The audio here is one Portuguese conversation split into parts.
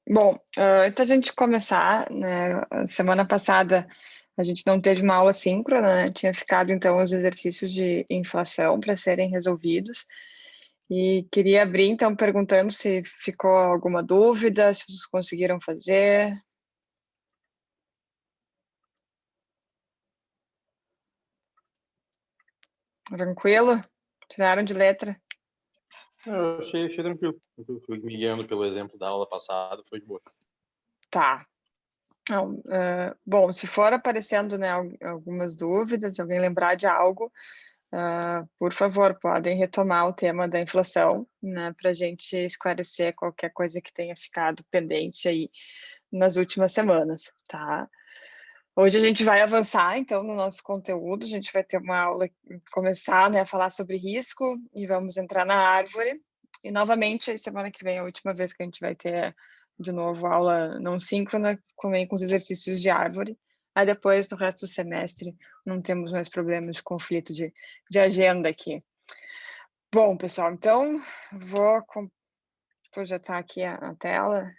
Bom, antes da gente começar, né, semana passada a gente não teve uma aula síncrona, né, tinha ficado então os exercícios de inflação para serem resolvidos e queria abrir então perguntando se ficou alguma dúvida, se vocês conseguiram fazer. Tranquilo? Tiraram de letra? Eu achei tranquilo. Eu fui me guiando pelo exemplo da aula passada, foi de boa. Tá. Não, bom, se for aparecendo, né, algumas dúvidas, alguém lembrar de algo, por favor, podem retomar o tema da inflação, né, para a gente esclarecer qualquer coisa que tenha ficado pendente aí nas últimas semanas, tá? Hoje a gente vai avançar, então, no nosso conteúdo, a gente vai ter uma aula, começar, né, a falar sobre risco e vamos entrar na árvore. E, novamente, semana que vem é a última vez que a gente vai ter, de novo, aula não síncrona, com os exercícios de árvore. Aí depois, no resto do semestre, não temos mais problemas de conflito de agenda aqui. Bom, pessoal, então, vou projetar aqui a tela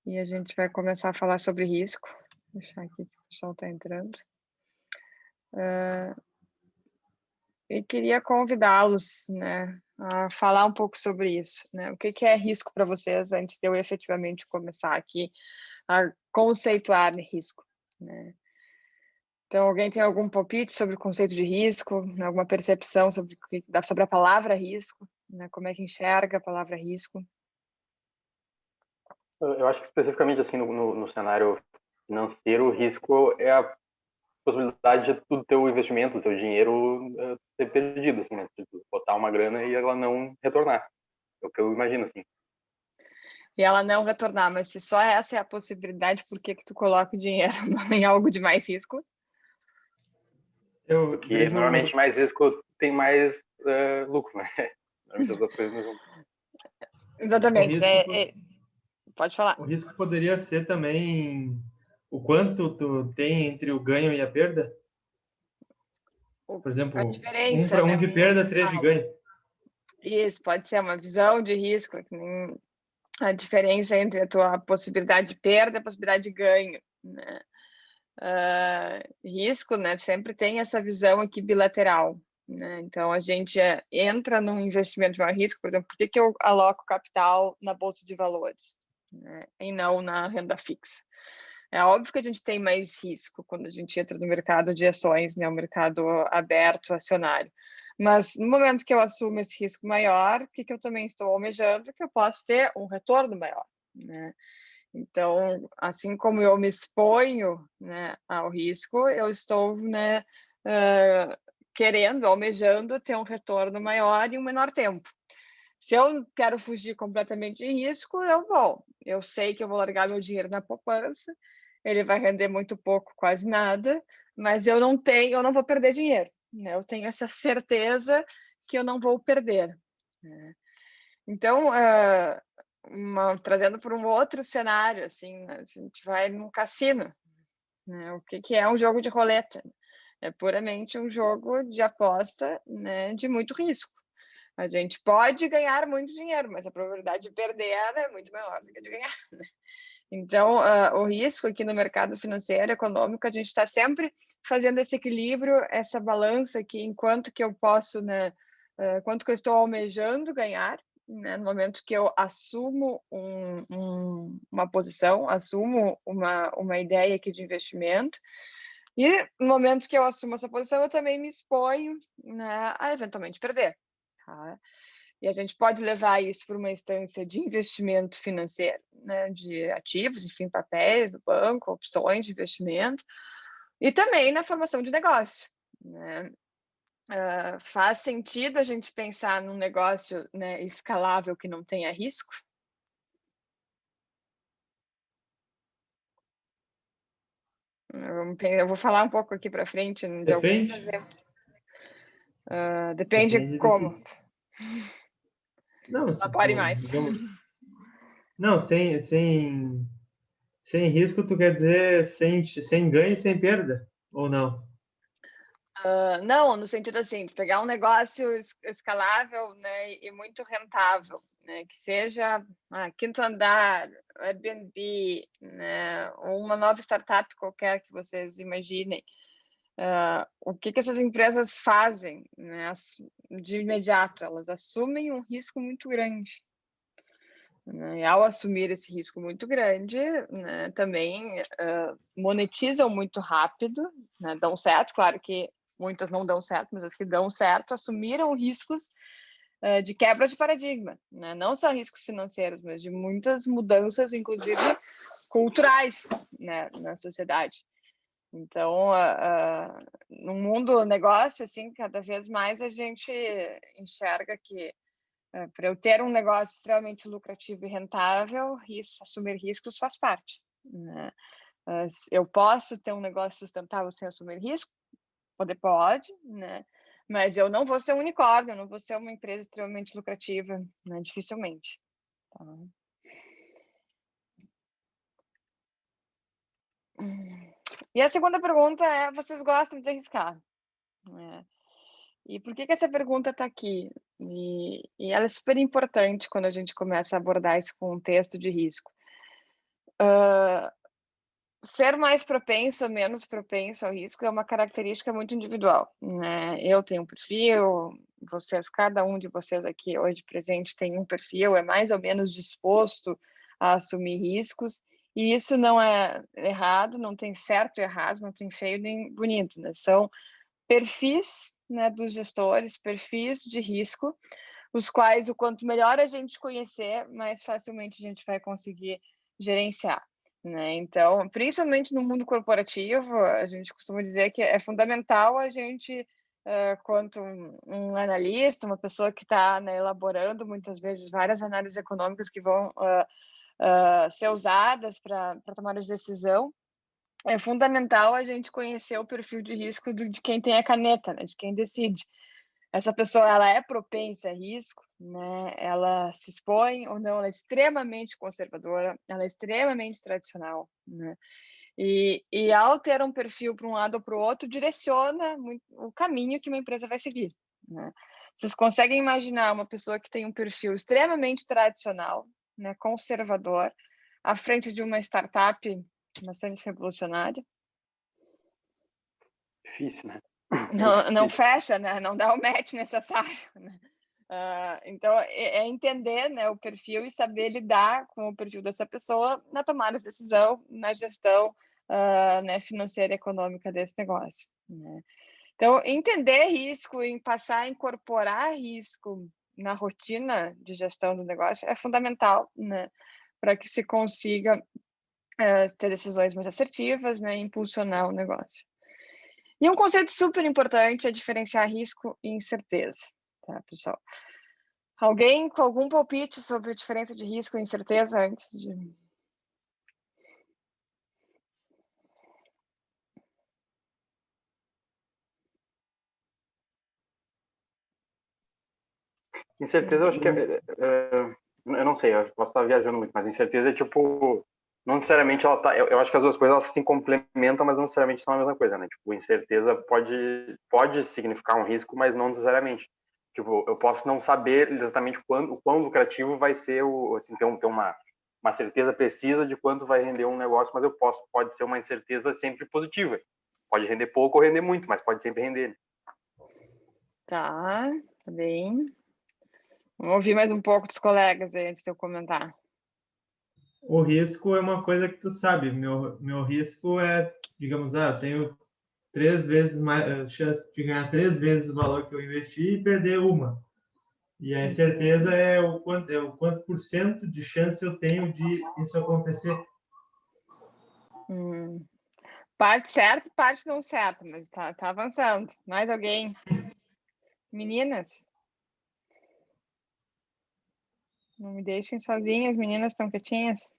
e a gente vai começar a falar sobre risco. Vou deixar aqui que o pessoal está entrando. E queria convidá-los, né, a falar um pouco sobre isso, né? O que é risco para vocês antes de eu efetivamente começar aqui a conceituar risco, né? Então, alguém tem algum palpite sobre o conceito de risco, alguma percepção sobre a palavra risco, né? Como é que enxerga a palavra risco? Eu acho que especificamente assim no cenário financeiro, o risco é a possibilidade de tudo teu investimento, teu dinheiro ser perdido, assim, né? Tipo, botar uma grana e ela não retornar. É o que eu imagino, assim. E ela não retornar, mas se só essa é a possibilidade, por que tu coloca o dinheiro em algo de mais risco? Porque normalmente mais risco tem mais lucro, né? Normalmente as duas coisas não juntam. Exatamente, né? Pode falar. O risco poderia ser também o quanto tu tem entre o ganho e a perda? Por exemplo, a diferença, 1 para 1 né? de perda, 3 de ganho. Isso, pode ser uma visão de risco, a diferença entre a tua possibilidade de perda e a possibilidade de ganho, né? Risco, né, sempre tem essa visão aqui bilateral, né? Então, a gente entra num investimento de maior risco, por exemplo, por que eu aloco capital na bolsa de valores, né, e não na renda fixa? É óbvio que a gente tem mais risco quando a gente entra no mercado de ações, né, o mercado aberto, acionário. Mas no momento que eu assumo esse risco maior, o que eu também estou almejando? Que eu posso ter um retorno maior, né? Então, assim como eu me exponho, né, ao risco, eu estou, né, querendo, almejando ter um retorno maior em um menor tempo. Se eu quero fugir completamente de risco, eu sei que eu vou largar meu dinheiro na poupança, ele vai render muito pouco, quase nada, mas eu não vou perder dinheiro, né? Eu tenho essa certeza que eu não vou perder, né? Então, trazendo para um outro cenário, assim, a gente vai num cassino, né? O que é um jogo de roleta? É puramente um jogo de aposta, né, de muito risco. A gente pode ganhar muito dinheiro, mas a probabilidade de perder é muito maior do que de ganhar, né? Então, o risco aqui no mercado financeiro, econômico, a gente está sempre fazendo esse equilíbrio, essa balança aqui, enquanto que eu posso, né, quanto que eu estou almejando ganhar, né, no momento que eu assumo uma posição, assumo uma ideia aqui de investimento, e no momento que eu assumo essa posição, eu também me exponho, né, a eventualmente perder. Tá? E a gente pode levar isso para uma instância de investimento financeiro, né, de ativos, enfim, papéis do banco, opções de investimento, e também na formação de negócio, né? Faz sentido a gente pensar num negócio, né, escalável que não tenha risco? Eu vou falar um pouco aqui para frente de alguns Depende. exemplos. Depende como. Não, Não pode mais. digamos... Não, sem risco, tu quer dizer sem ganho e sem perda, ou não? Não, no sentido assim, de pegar um negócio escalável, né, e muito rentável. né, que seja quinto andar, Airbnb, né, ou uma nova startup qualquer que vocês imaginem, o que essas empresas fazem, né, de imediato? Elas assumem um risco muito grande. Né, e ao assumir esse risco muito grande, né, também monetizam muito rápido, né, dão certo, claro que muitas não dão certo, mas as que dão certo assumiram riscos de quebra de paradigma, né, não só riscos financeiros, mas de muitas mudanças, inclusive culturais, né, na sociedade. Então, no mundo negócio, assim, cada vez mais a gente enxerga que para eu ter um negócio extremamente lucrativo e rentável, assumir riscos faz parte, né? Eu posso ter um negócio sustentável sem assumir risco? Pode, né? Mas eu não vou ser um unicórnio, eu não vou ser uma empresa extremamente lucrativa, né? Dificilmente. Tá? E a segunda pergunta é: vocês gostam de arriscar? E por que essa pergunta está aqui? E ela é super importante quando a gente começa a abordar esse contexto de risco. Ser mais propenso ou menos propenso ao risco é uma característica muito individual, né? Eu tenho um perfil, cada um de vocês aqui hoje presente tem um perfil, é mais ou menos disposto a assumir riscos, e isso não é errado, não tem certo e errado, não tem feio nem bonito, né? São perfis, né, dos gestores, perfis de risco, os quais, o quanto melhor a gente conhecer, mais facilmente a gente vai conseguir gerenciar, né? Então, principalmente no mundo corporativo, a gente costuma dizer que é fundamental a gente, quanto um analista, uma pessoa que está, né, elaborando muitas vezes várias análises econômicas que vão ser usadas para tomar de decisão, é fundamental a gente conhecer o perfil de risco de quem tem a caneta, né, de quem decide. Essa pessoa, ela é propensa a risco, né? Ela se expõe ou não, ela é extremamente conservadora, ela é extremamente tradicional, né? E ao ter um perfil para um lado ou para o outro, direciona o caminho que uma empresa vai seguir, né? Vocês conseguem imaginar uma pessoa que tem um perfil extremamente tradicional, né, conservador, à frente de uma startup bastante revolucionária? Difícil, né? Não fecha, né? Não dá o match necessário, né? Então, é entender, né, o perfil e saber lidar com o perfil dessa pessoa na tomada de decisão, na gestão né, financeira e econômica desse negócio, né? Então, entender risco e passar a incorporar risco na rotina de gestão do negócio é fundamental, né, para que se consiga ter decisões mais assertivas, né, e impulsionar o negócio. E um conceito super importante é diferenciar risco e incerteza, tá, pessoal? Alguém com algum palpite sobre a diferença de risco e incerteza antes de... Incerteza, eu acho que eu não sei, eu posso estar viajando muito, mas incerteza é tipo, não necessariamente ela tá, eu acho que as duas coisas elas se complementam, mas não necessariamente são a mesma coisa, né? Tipo, incerteza pode significar um risco, mas não necessariamente. Tipo, eu posso não saber exatamente o quão lucrativo vai ser assim, ter uma certeza precisa de quanto vai render um negócio, mas pode ser uma incerteza sempre positiva. Pode render pouco ou render muito, mas pode sempre render. Tá bem. Vamos ouvir mais um pouco dos colegas aí antes de eu comentar. O risco é uma coisa que tu sabe. Meu risco é, digamos, eu tenho 3 vezes mais chance de ganhar 3 vezes o valor que eu investi e perder uma. E a incerteza é o quantos por cento de chance eu tenho de isso acontecer. Parte certa e parte não certa, mas tá avançando. Mais alguém? Meninas? Não me deixem sozinhas, meninas estão quietinhas.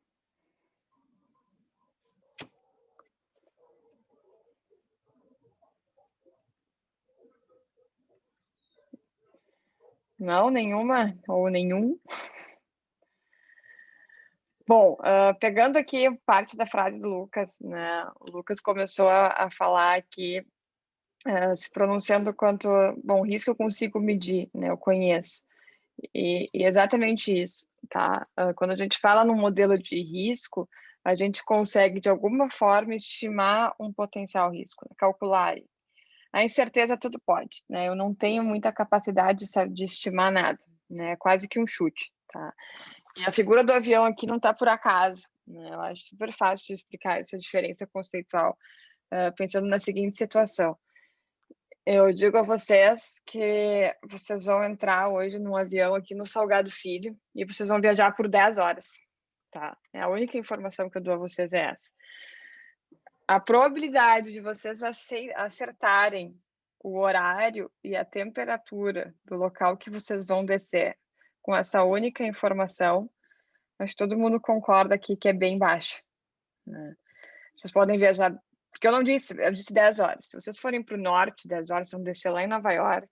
Não, nenhuma ou nenhum? Bom, pegando aqui parte da frase do Lucas, né? O Lucas começou a falar aqui, se pronunciando quanto, bom, risco eu consigo medir, né? Eu conheço. E exatamente isso, tá? Quando a gente fala num modelo de risco, a gente consegue, de alguma forma, estimar um potencial risco, calcular. A incerteza tudo pode, né? Eu não tenho muita capacidade de estimar nada, né? É quase que um chute, tá? E a figura do avião aqui não está por acaso, né? Eu acho super fácil de explicar essa diferença conceitual, pensando na seguinte situação. Eu digo a vocês que vocês vão entrar hoje num avião aqui no Salgado Filho e vocês vão viajar por 10 horas, tá? A única informação que eu dou a vocês é essa. A probabilidade de vocês acertarem o horário e a temperatura do local que vocês vão descer com essa única informação, acho que todo mundo concorda aqui que é bem baixa, né? Vocês podem viajar, porque eu disse 10 horas. Se vocês forem para o norte, 10 horas, vão descer lá em Nova York,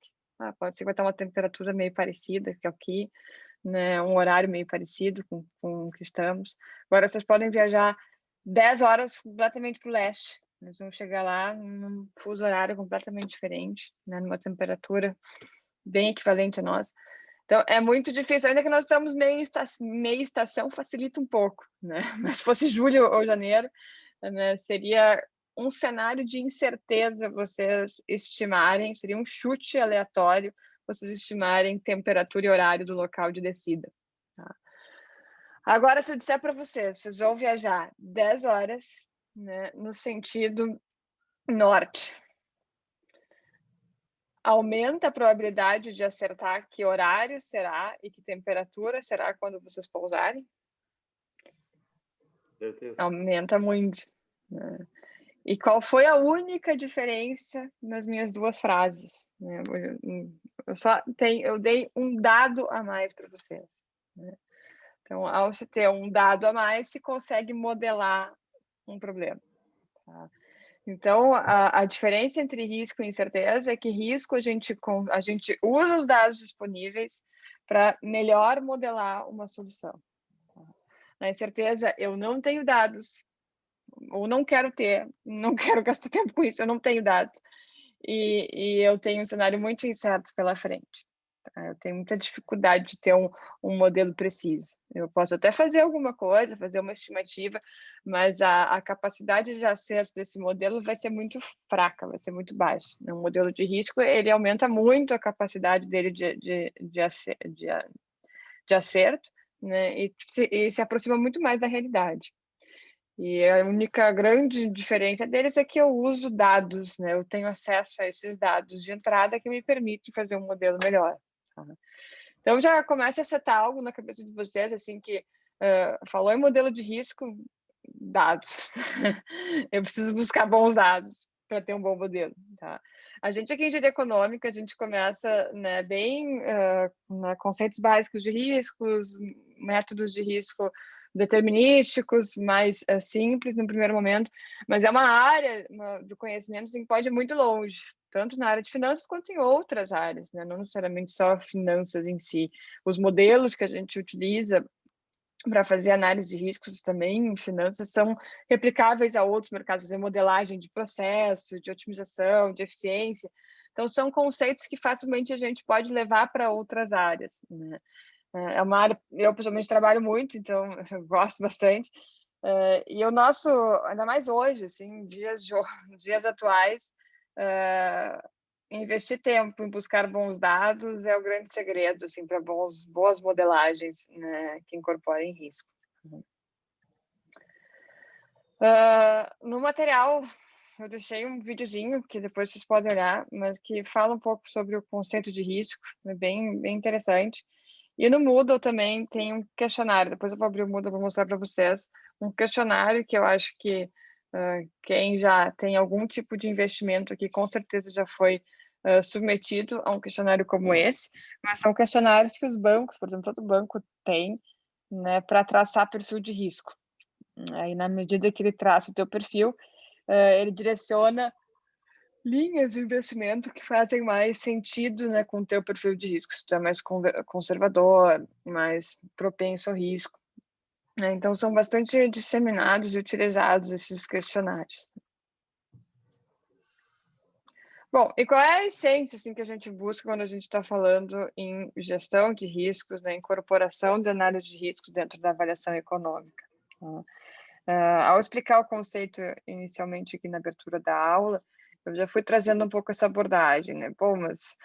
pode ser que vai estar uma temperatura meio parecida que aqui, né? Um horário meio parecido com o que estamos. Agora, vocês podem viajar 10 horas completamente para o leste. Eles vão chegar lá num fuso horário completamente diferente, né? Numa temperatura bem equivalente a nós. Então, é muito difícil, ainda que nós estamos meia estação, facilita um pouco, né? Mas se fosse julho ou janeiro, né, seria um cenário de incerteza vocês estimarem, seria um chute aleatório vocês estimarem temperatura e horário do local de descida. Tá? Agora, se eu disser para vocês vão viajar 10 horas, né, no sentido norte, aumenta a probabilidade de acertar que horário será e que temperatura será quando vocês pousarem? Certeza. Aumenta muito, né? E qual foi a única diferença nas minhas duas frases, né? Eu dei um dado a mais para vocês, né? Então, ao se ter um dado a mais, se consegue modelar um problema, tá? Então, a diferença entre risco e incerteza é que risco a gente usa os dados disponíveis para melhor modelar uma solução. Tá? Na incerteza, eu não tenho dados, ou não quero ter, não quero gastar tempo com isso, eu não tenho dados. E eu tenho um cenário muito incerto pela frente. Tá? Eu tenho muita dificuldade de ter um modelo preciso. Eu posso até fazer alguma coisa, fazer uma estimativa, mas a capacidade de acerto desse modelo vai ser muito fraca, vai ser muito baixa. Um modelo de risco, ele aumenta muito a capacidade dele de acerto, né? E se aproxima muito mais da realidade. E a única grande diferença deles é que eu uso dados, né? Eu tenho acesso a esses dados de entrada que me permitem fazer um modelo melhor. Tá? Então, já começa a setar algo na cabeça de vocês, assim, que falou em modelo de risco, dados. Eu preciso buscar bons dados para ter um bom modelo. Tá? A gente aqui em engenharia econômica, a gente começa, né, bem conceitos básicos de riscos, métodos de risco determinísticos, mais simples no primeiro momento, mas é uma área do conhecimento que pode ir muito longe, tanto na área de finanças quanto em outras áreas, né? Não necessariamente só finanças em si. Os modelos que a gente utiliza para fazer análise de riscos também em finanças são replicáveis a outros mercados, fazer modelagem de processo, de otimização, de eficiência. Então, são conceitos que facilmente a gente pode levar para outras áreas, né? É uma área, eu pessoalmente trabalho muito, então eu gosto bastante. E o nosso, ainda mais hoje, assim, dias atuais, investir tempo em buscar bons dados é o grande segredo, assim, para boas modelagens, né, que incorporem risco. No material, eu deixei um videozinho que depois vocês podem olhar, mas que fala um pouco sobre o conceito de risco, é bem interessante. E no Moodle também tem um questionário, depois eu vou abrir o Moodle para mostrar para vocês, um questionário que eu acho que quem já tem algum tipo de investimento aqui, com certeza já foi submetido a um questionário como esse, mas são questionários que os bancos, por exemplo, todo banco tem, né, para traçar perfil de risco. Aí, na medida que ele traça o teu perfil, ele direciona linhas de investimento que fazem mais sentido, né, com o teu perfil de risco. Se tu é mais conservador, mais propenso ao risco. Né? Então, são bastante disseminados e utilizados esses questionários. Bom, e qual é a essência assim, que a gente busca quando a gente está falando em gestão de riscos, né, incorporação de análise de riscos dentro da avaliação econômica? Ao explicar o conceito inicialmente aqui na abertura da aula, eu já fui trazendo um pouco essa abordagem, né? Bom, mas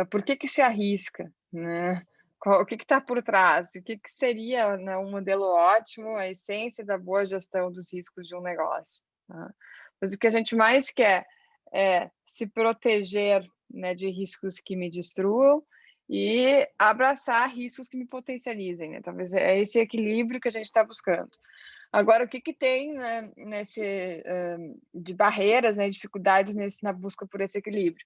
por que se arrisca, né? O que está por trás? O que seria, né, um modelo ótimo, a essência da boa gestão dos riscos de um negócio? Tá? Mas o que a gente mais quer é se proteger, né, de riscos que me destruam e abraçar riscos que me potencializem, né? Talvez é esse equilíbrio que a gente está buscando. Agora, o que tem, né, de barreiras, né, dificuldades na busca por esse equilíbrio?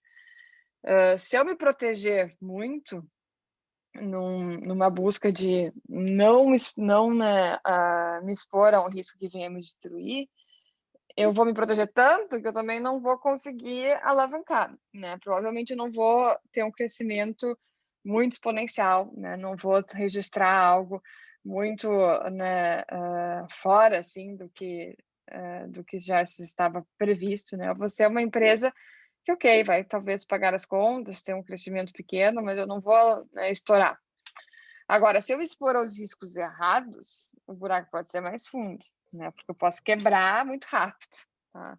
Se eu me proteger muito numa busca de não né, me expor a um risco que venha me destruir, eu vou me proteger tanto que eu também não vou conseguir alavancar, né? Provavelmente eu não vou ter um crescimento muito exponencial, né? Não vou registrar algo muito, né, fora assim do que já estava previsto, né? Eu vou ser uma empresa que, ok, vai talvez pagar as contas, ter um crescimento pequeno, mas eu não vou, né, estourar. Agora, se eu expor aos riscos errados, o buraco pode ser mais fundo, né? Porque eu posso quebrar muito rápido. Tá?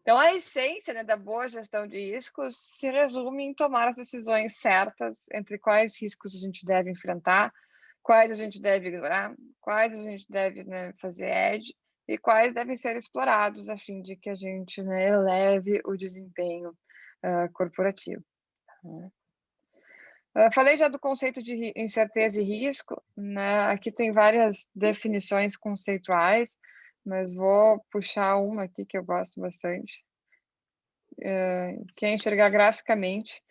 Então, a essência, né, da boa gestão de riscos se resume em tomar as decisões certas entre quais riscos a gente deve enfrentar, quais a gente deve ignorar, quais a gente deve, né, fazer hedge e quais devem ser explorados a fim de que a gente, né, eleve o desempenho corporativo. Tá? Falei já do conceito de incerteza e risco, né? Aqui tem várias definições conceituais, mas vou puxar uma aqui que eu gosto bastante, que é enxergar graficamente,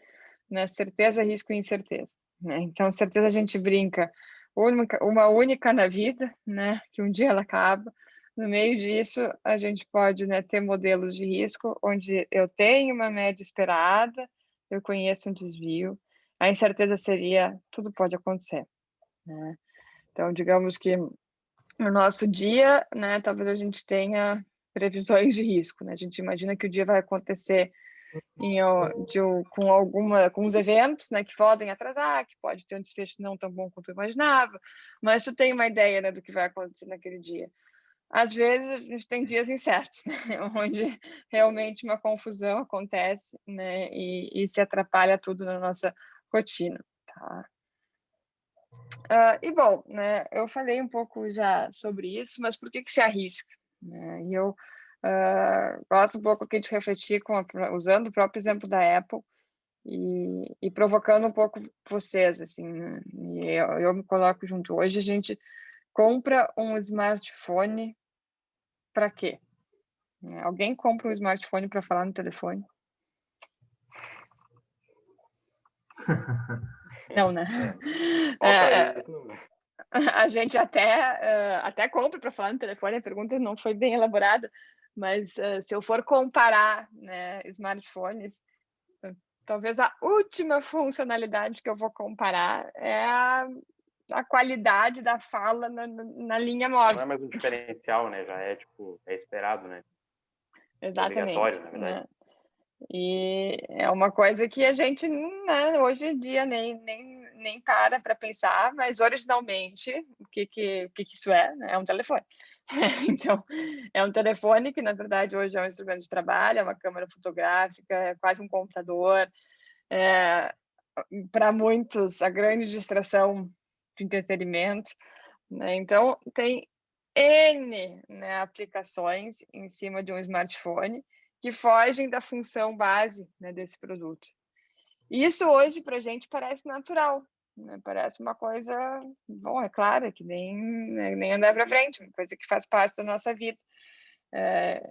né? Certeza, risco e incerteza. Né? Então, certeza a gente brinca, uma única na vida, né? Que um dia ela acaba. No meio disso, a gente pode, né, ter modelos de risco onde eu tenho uma média esperada, eu conheço um desvio. A incerteza seria tudo pode acontecer, né? Então, digamos que no nosso dia, né, talvez a gente tenha previsões de risco, né? A gente imagina que o dia vai acontecer com os eventos, né, que podem atrasar, que pode ter um desfecho não tão bom quanto eu imaginava, mas tu tem uma ideia, né, do que vai acontecer naquele dia. Às vezes a gente tem dias incertos, né, onde realmente uma confusão acontece, né, e se atrapalha tudo na nossa rotina, tá? E bom, né, eu falei um pouco já sobre isso, mas por que se arrisca? Né? E eu gosto um pouco aqui de refletir usando o próprio exemplo da Apple e provocando um pouco vocês, assim, né? E eu me coloco junto. Hoje a gente compra um smartphone para quê? Alguém compra um smartphone para falar no telefone? Não, né? A gente até compra para falar no telefone, a pergunta não foi bem elaborada, mas se eu for comparar, né, smartphones, talvez a última funcionalidade que eu vou comparar é a qualidade da fala na linha móvel. Não é mais um diferencial, né? Já é, tipo, é esperado, né? Exatamente. Obrigatório, na verdade. Né? E é uma coisa que a gente, né, hoje em dia nem para pensar, mas originalmente, o que isso é? É um telefone. Então, é um telefone que, na verdade, hoje é um instrumento de trabalho, é uma câmera fotográfica, é quase um computador. Para muitos, a grande distração de entretenimento. Né? Então, tem N, né, aplicações em cima de um smartphone que fogem da função base, né, desse produto. Isso hoje para a gente parece natural, né? Parece uma coisa, bom, é claro, que nem andar para frente, uma coisa que faz parte da nossa vida.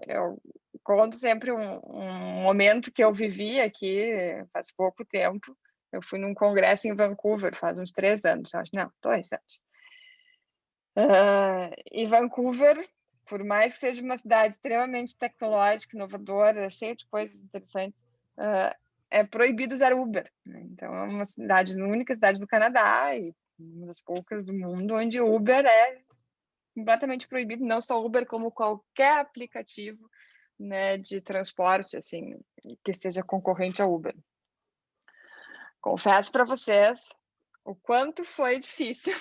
Eu conto sempre um momento que eu vivi aqui faz pouco tempo. Eu fui num congresso em Vancouver faz uns 3 anos, acho, não, 2 anos. E Vancouver, por mais que seja uma cidade extremamente tecnológica, inovadora, cheia de coisas interessantes, é proibido usar Uber. Né? Então, é uma única cidade do Canadá e uma das poucas do mundo onde Uber é completamente proibido, não só Uber, como qualquer aplicativo, né, de transporte, assim, que seja concorrente ao Uber. Confesso para vocês o quanto foi difícil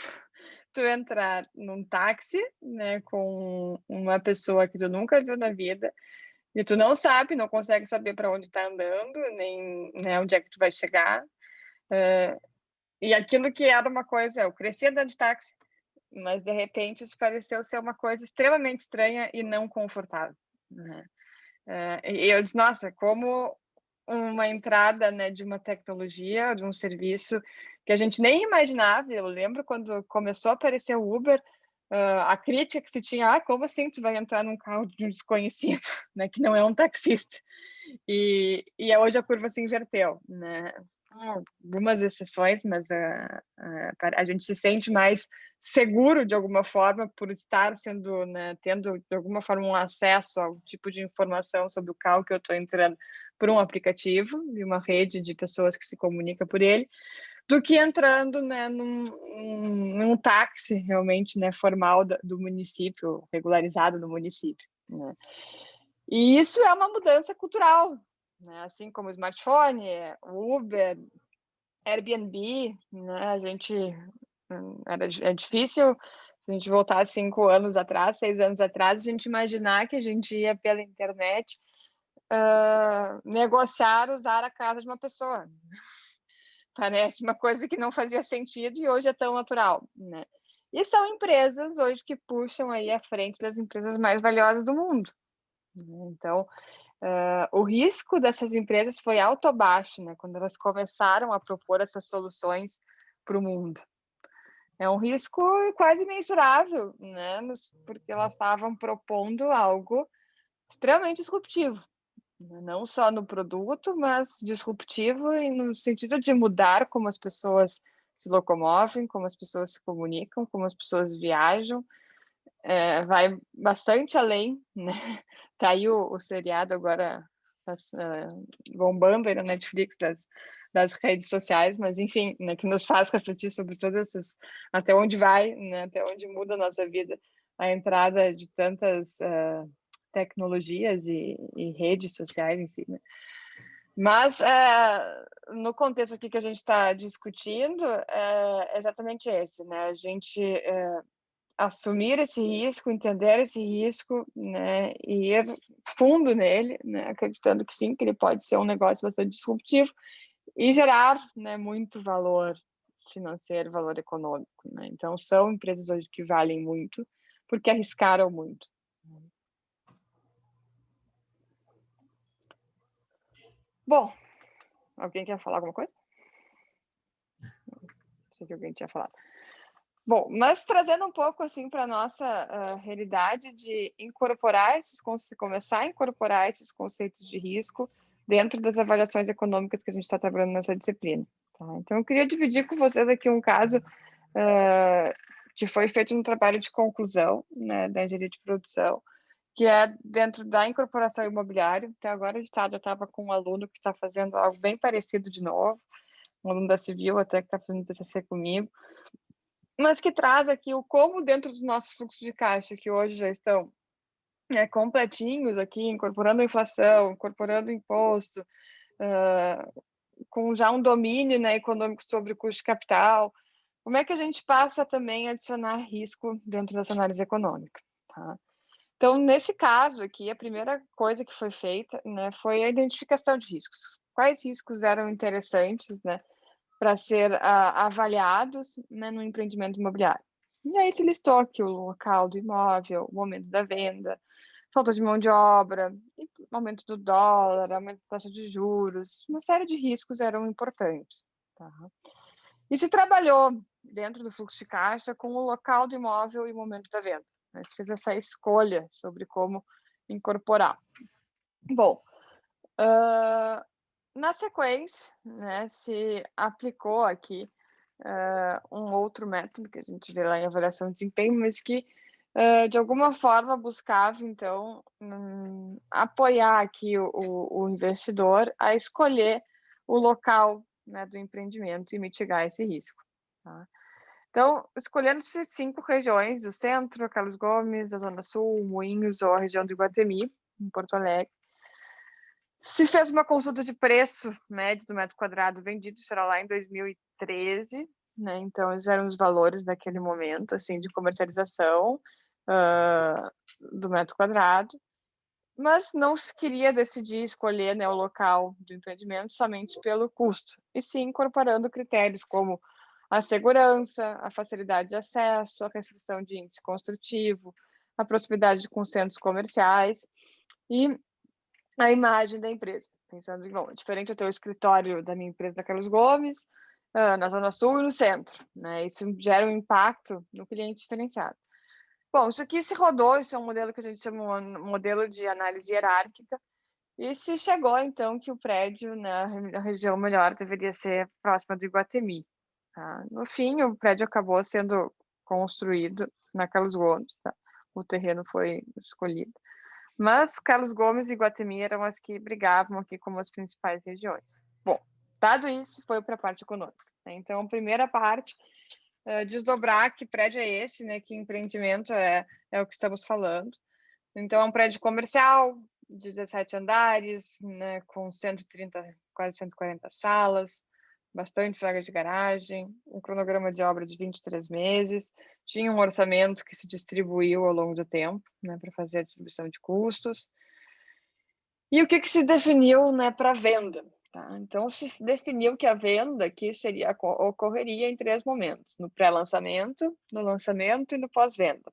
tu entrar num táxi, né, com uma pessoa que tu nunca viu na vida, e tu não sabe, não consegue saber para onde está andando, nem, né, onde é que tu vai chegar. E aquilo que era uma coisa, eu cresci andando de táxi, mas de repente isso pareceu ser uma coisa extremamente estranha e não confortável, né? E eu disse, nossa, como uma entrada, né, de uma tecnologia, de um serviço que a gente nem imaginava. Eu lembro quando começou a aparecer o Uber, a crítica que se tinha, como assim tu vai entrar num carro de um desconhecido, né, que não é um taxista? E hoje a curva se inverteu, né? Algumas exceções, mas a gente se sente mais seguro de alguma forma por estar sendo, né, tendo de alguma forma um acesso ao tipo de informação sobre o carro que eu estou entrando por um aplicativo e uma rede de pessoas que se comunica por ele, do que entrando, né, num táxi realmente, né, formal do município, regularizado no município, né? E isso é uma mudança cultural, né? Assim como o smartphone, o Uber, Airbnb, né? A gente é difícil, se a gente voltar 5 anos atrás, 6 anos atrás, a gente imaginar que a gente ia pela internet negociar usar a casa de uma pessoa. Parece uma coisa que não fazia sentido e hoje é tão natural, né? E são empresas hoje que puxam aí à frente das empresas mais valiosas do mundo. Então, o risco dessas empresas foi alto ou baixo, né? Quando elas começaram a propor essas soluções para o mundo. É um risco quase mensurável, né? Porque elas estavam propondo algo extremamente disruptivo. Não só no produto, mas disruptivo no sentido de mudar como as pessoas se locomovem, como as pessoas se comunicam, como as pessoas viajam. Vai bastante além, né? Tá aí o seriado agora bombando aí na Netflix das redes sociais, mas enfim, né, que nos faz refletir sobre todas essas, até onde vai, né, até onde muda a nossa vida, a entrada de tantas tecnologias e redes sociais em si, né? Mas no contexto aqui que a gente está discutindo é exatamente esse, né? A gente assumir esse risco, entender esse risco, né, e ir fundo nele, né, acreditando que sim, que ele pode ser um negócio bastante disruptivo e gerar, né, muito valor financeiro, valor econômico, né? Então são empresas hoje que valem muito porque arriscaram muito. Bom, alguém quer falar alguma coisa? Não sei que alguém tinha falado. Bom, mas trazendo um pouco assim para a nossa realidade de incorporar começar a incorporar esses conceitos de risco dentro das avaliações econômicas que a gente está trabalhando nessa disciplina. Tá? Então, eu queria dividir com vocês aqui um caso que foi feito no trabalho de conclusão, né, da engenharia de produção, que é dentro da incorporação imobiliária. Até agora eu estava com um aluno que está fazendo algo bem parecido de novo, um aluno da Civil até que está fazendo TCC comigo, mas que traz aqui o como dentro dos nossos fluxos de caixa, que hoje já estão completinhos aqui, incorporando inflação, incorporando imposto, com já um domínio, né, econômico sobre o custo de capital, como é que a gente passa também a adicionar risco dentro dessa análise econômica, tá? Então, nesse caso aqui, a primeira coisa que foi feita, né, foi a identificação de riscos. Quais riscos eram interessantes, né, para ser avaliados, né, no empreendimento imobiliário? E aí se listou aqui o local do imóvel, o momento da venda, falta de mão de obra, aumento do dólar, aumento da taxa de juros, uma série de riscos eram importantes. Tá? E se trabalhou dentro do fluxo de caixa com o local do imóvel e o momento da venda. Né? Se fez essa escolha sobre como incorporar. Bom, na sequência, né, se aplicou aqui um outro método que a gente vê lá em avaliação de desempenho, mas que de alguma forma buscava, então, apoiar aqui o investidor a escolher o local, né, do empreendimento e mitigar esse risco. Tá? Então, escolhendo-se 5 regiões, o centro, Carlos Gomes, a Zona Sul, Moinhos ou a região do Iguatemi, em Porto Alegre. Se fez uma consulta de preço médio do metro quadrado vendido, isso era lá em 2013, né? Então, esses eram os valores daquele momento, assim, de comercialização do metro quadrado. Mas não se queria decidir escolher, né, o local de empreendimento somente pelo custo, e sim incorporando critérios como a segurança, a facilidade de acesso, a restrição de índice construtivo, a proximidade com centros comerciais e a imagem da empresa. Pensando, bom, diferente eu ter o escritório da minha empresa da Carlos Gomes, na Zona Sul e no centro, né? Isso gera um impacto no cliente diferenciado. Bom, isso aqui se rodou, isso é um modelo que a gente chama de modelo de análise hierárquica, e se chegou, então, que o prédio na região melhor deveria ser próxima do Iguatemi. Tá? No fim, o prédio acabou sendo construído na Carlos Gomes, tá? O terreno foi escolhido. Mas Carlos Gomes e Iguatemi eram as que brigavam aqui como as principais regiões. Bom, dado isso, foi para a parte econômica, né? Então, a primeira parte, desdobrar que prédio é esse, né? Que empreendimento é o que estamos falando. Então, é um prédio comercial, 17 andares, né? Com 130, quase 140 salas, bastante vaga de garagem, um cronograma de obra de 23 meses, tinha um orçamento que se distribuiu ao longo do tempo, né, para fazer a distribuição de custos. E o que se definiu, né, para venda? Tá? Então, se definiu que a venda aqui ocorreria em 3 momentos: no pré-lançamento, no lançamento e no pós-venda.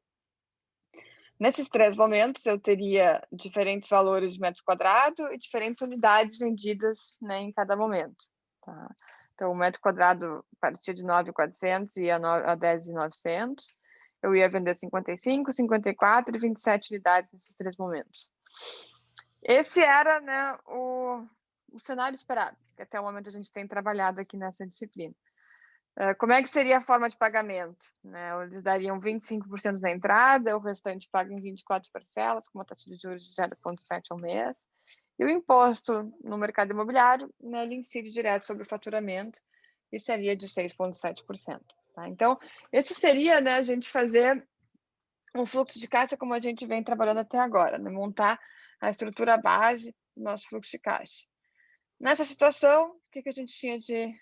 Nesses 3 momentos, eu teria diferentes valores de metro quadrado e diferentes unidades vendidas, né, em cada momento. Tá? Então, o metro quadrado partia de 9.400 e a 10.900. Eu ia vender 55, 54 e 27 unidades nesses 3 momentos. Esse era, né, o cenário esperado, que até o momento a gente tem trabalhado aqui nessa disciplina. Como é que seria a forma de pagamento? Né? Eles dariam 25% da entrada, o restante paga em 24 parcelas, com uma taxa de juros de 0,7 ao mês. E o imposto no mercado imobiliário, né, ele incide direto sobre o faturamento e seria de 6,7%. Tá? Então, esse seria, né, a gente fazer um fluxo de caixa como a gente vem trabalhando até agora, né? Montar a estrutura base do nosso fluxo de caixa. Nessa situação, o que a gente tinha de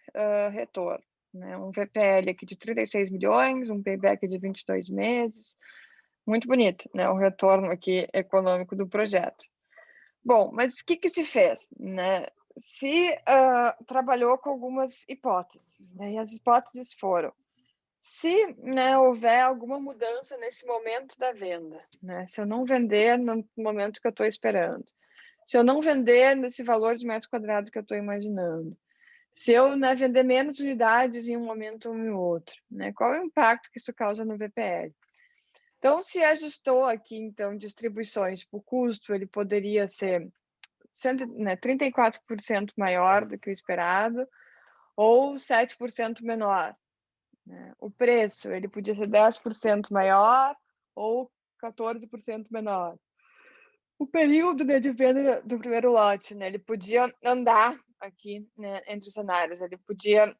retorno? Né? Um VPL aqui de 36 milhões, um payback de 22 meses. Muito bonito, né? O retorno aqui econômico do projeto. Bom, mas o que se fez? Né? Se trabalhou com algumas hipóteses, né? E as hipóteses foram: se, né, houver alguma mudança nesse momento da venda, né? Se eu não vender no momento que eu estou esperando, se eu não vender nesse valor de metro quadrado que eu estou imaginando, se eu, né, vender menos unidades em um momento ou em outro, né? Qual é o impacto que isso causa no VPL? Então, se ajustou aqui, então, distribuições por custo, ele poderia ser 34% maior do que o esperado ou 7% menor. Né? O preço, ele podia ser 10% maior ou 14% menor. O período, né, de venda do primeiro lote, né, ele podia andar aqui, né, entre os cenários, ele podia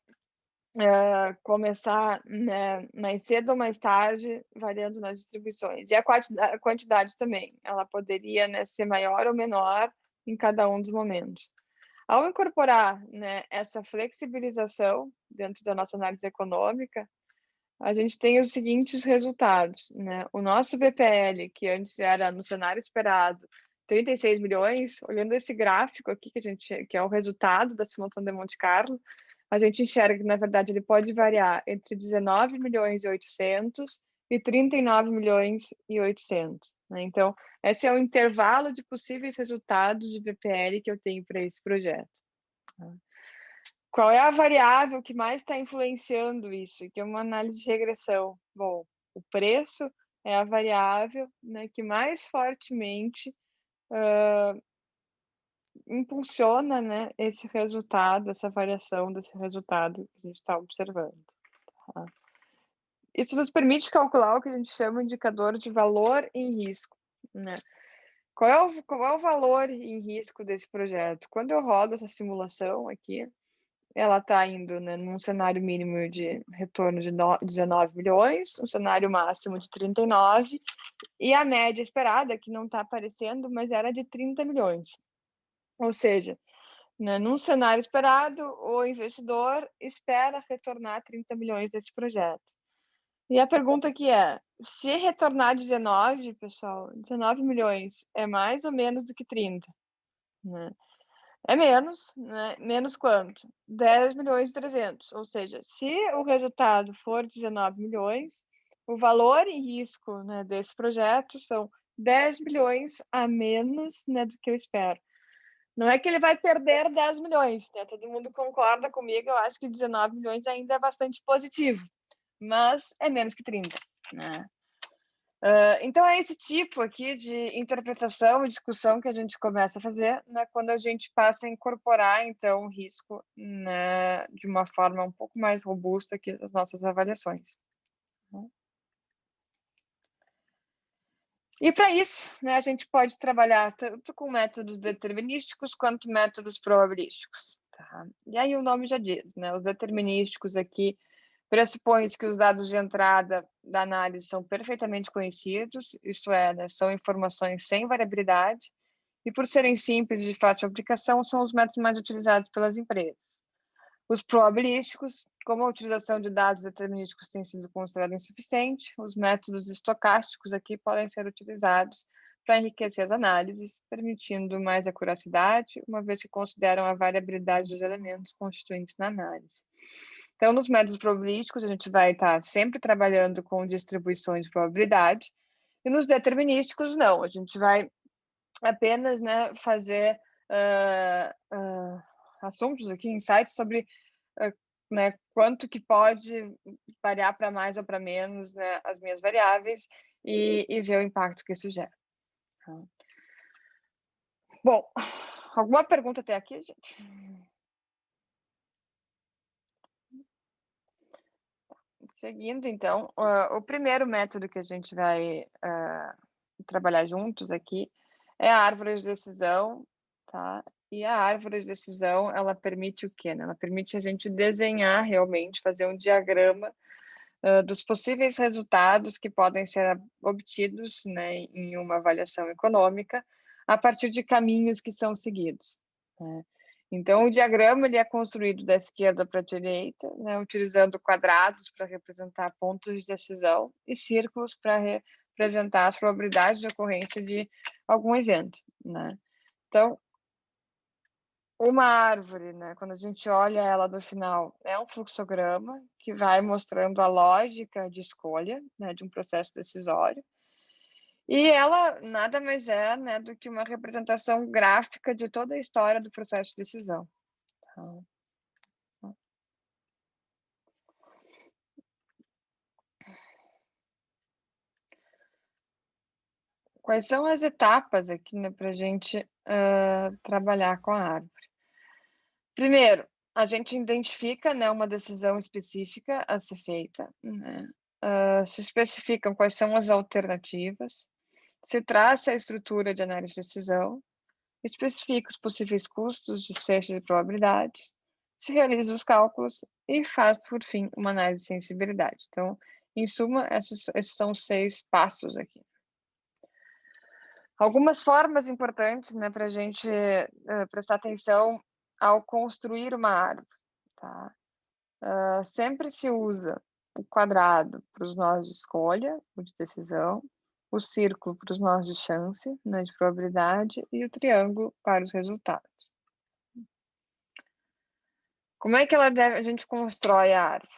começar, né, mais cedo ou mais tarde, variando nas distribuições. E a quantidade também, ela poderia, né, ser maior ou menor em cada um dos momentos. Ao incorporar, né, essa flexibilização dentro da nossa análise econômica, a gente tem os seguintes resultados, né? O nosso BPL, que antes era no cenário esperado 36 milhões, olhando esse gráfico aqui que é o resultado da simulação de Monte Carlo, a gente enxerga que, na verdade, ele pode variar entre 19 milhões e 800 e 39 milhões e 800. Né? Então, esse é o intervalo de possíveis resultados de BPL que eu tenho para esse projeto. Qual é a variável que mais está influenciando isso? Que é uma análise de regressão. Bom, o preço é a variável, né, que mais fortemente impulsiona, né, esse resultado, essa variação desse resultado que a gente está observando. Tá? Isso nos permite calcular o que a gente chama de indicador de valor em risco. Né? Qual é o valor em risco desse projeto? Quando eu rodo essa simulação aqui, ela está indo, né, num cenário mínimo de retorno de 19 milhões, um cenário máximo de 39 E a média esperada, que não está aparecendo, mas era de 30 milhões. Ou seja, né, num cenário esperado, o investidor espera retornar 30 milhões desse projeto. E a pergunta que é, se retornar 19, pessoal, 19 milhões é mais ou menos do que 30? Né? É menos, né? Menos quanto? 10 milhões e 300. Ou seja, se o resultado for 19 milhões, o valor em risco, né, desse projeto são 10 milhões a menos, né, do que eu espero. Não é que ele vai perder 10 milhões, né? Todo mundo concorda comigo, eu acho que 19 milhões ainda é bastante positivo, mas é menos que 30, né? Então, é esse tipo aqui de interpretação e discussão que a gente começa a fazer, né, quando a gente passa a incorporar, então, o risco, né, de uma forma um pouco mais robusta aqui das nossas avaliações. E para isso, né, a gente pode trabalhar tanto com métodos determinísticos quanto métodos probabilísticos. Tá? E aí o nome já diz, né, os determinísticos aqui pressupõe que os dados de entrada da análise são perfeitamente conhecidos, isto é, né, são informações sem variabilidade, e por serem simples e de fácil aplicação, são os métodos mais utilizados pelas empresas. Os probabilísticos, como a utilização de dados determinísticos tem sido considerada insuficiente, os métodos estocásticos aqui podem ser utilizados para enriquecer as análises, permitindo mais acuracidade, uma vez que consideram a variabilidade dos elementos constituintes na análise. Então, nos métodos probabilísticos, a gente vai estar sempre trabalhando com distribuições de probabilidade, e nos determinísticos, não, a gente vai apenas, né, fazer assuntos aqui, insights sobre né, quanto que pode variar para mais ou para menos, né, as minhas variáveis e ver o impacto que isso gera. Bom, alguma pergunta até aqui, gente? Seguindo, então, o primeiro método que a gente vai trabalhar juntos aqui é a árvore de decisão, tá? E a árvore de decisão, ela permite o quê? Né? Ela permite a gente desenhar realmente, fazer um diagrama dos possíveis resultados que podem ser obtidos, né, em uma avaliação econômica a partir de caminhos que são seguidos. Né? Então, o diagrama ele é construído da esquerda para a direita, né, utilizando quadrados para representar pontos de decisão e círculos para representar as probabilidades de ocorrência de algum evento. Né? Então, uma árvore, né, quando a gente olha ela no final, é um fluxograma que vai mostrando a lógica de escolha, né, de um processo decisório. E ela nada mais é, né, do que uma representação gráfica de toda a história do processo de decisão. Quais são as etapas aqui, né, para a gente trabalhar com a árvore? Primeiro, a gente identifica, né, uma decisão específica a ser feita, né? Se especificam quais são as alternativas, se traça a estrutura de análise de decisão, especifica os possíveis custos, desfechos e probabilidades, se realiza os cálculos e faz, por fim, uma análise de sensibilidade. Então, em suma, esses são os 6 passos aqui. Algumas formas importantes, né, para a gente prestar atenção ao construir uma árvore. Tá? Sempre se usa o quadrado para os nós de escolha, o de decisão, o círculo para os nós de chance, né, de probabilidade, e o triângulo para os resultados. Como é que a gente constrói a árvore?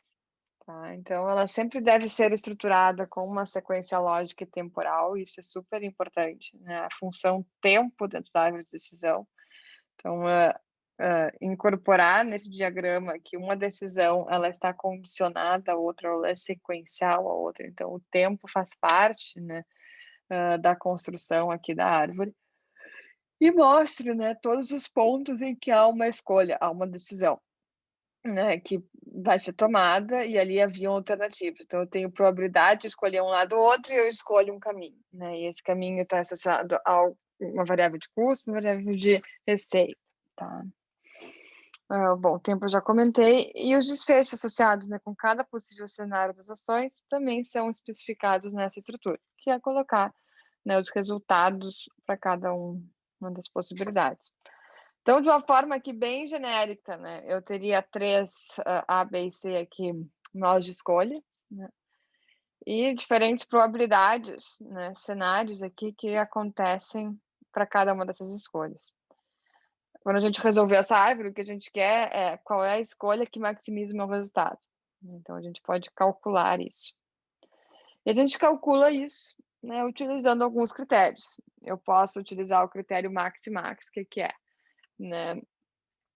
Tá? Então, ela sempre deve ser estruturada com uma sequência lógica e temporal, isso é super importante, né? A função tempo dentro da árvore de decisão. Então, incorporar nesse diagrama que uma decisão ela está condicionada à outra, ela é sequencial à outra. Então, o tempo faz parte, né, da construção aqui da árvore. E mostra, né, todos os pontos em que há uma escolha, há uma decisão, né, que vai ser tomada e ali havia alternativas. Então, eu tenho probabilidade de escolher um lado ou outro e eu escolho um caminho. Né, e esse caminho está associado a uma variável de custo, uma variável de receita. Tá? Bom, o tempo eu já comentei, e os desfechos associados, né, com cada possível cenário das ações também são especificados nessa estrutura, que é colocar né, os resultados para cada uma das possibilidades. Então, de uma forma aqui bem genérica, né, eu teria 3 A, B e C aqui, nós de escolhas, né, e diferentes probabilidades, né, cenários aqui que acontecem para cada uma dessas escolhas. Quando a gente resolver essa árvore, o que a gente quer é qual é a escolha que maximiza o meu resultado. Então, a gente pode calcular isso. E a gente calcula isso, né, utilizando alguns critérios. Eu posso utilizar o critério max-max, que é, né,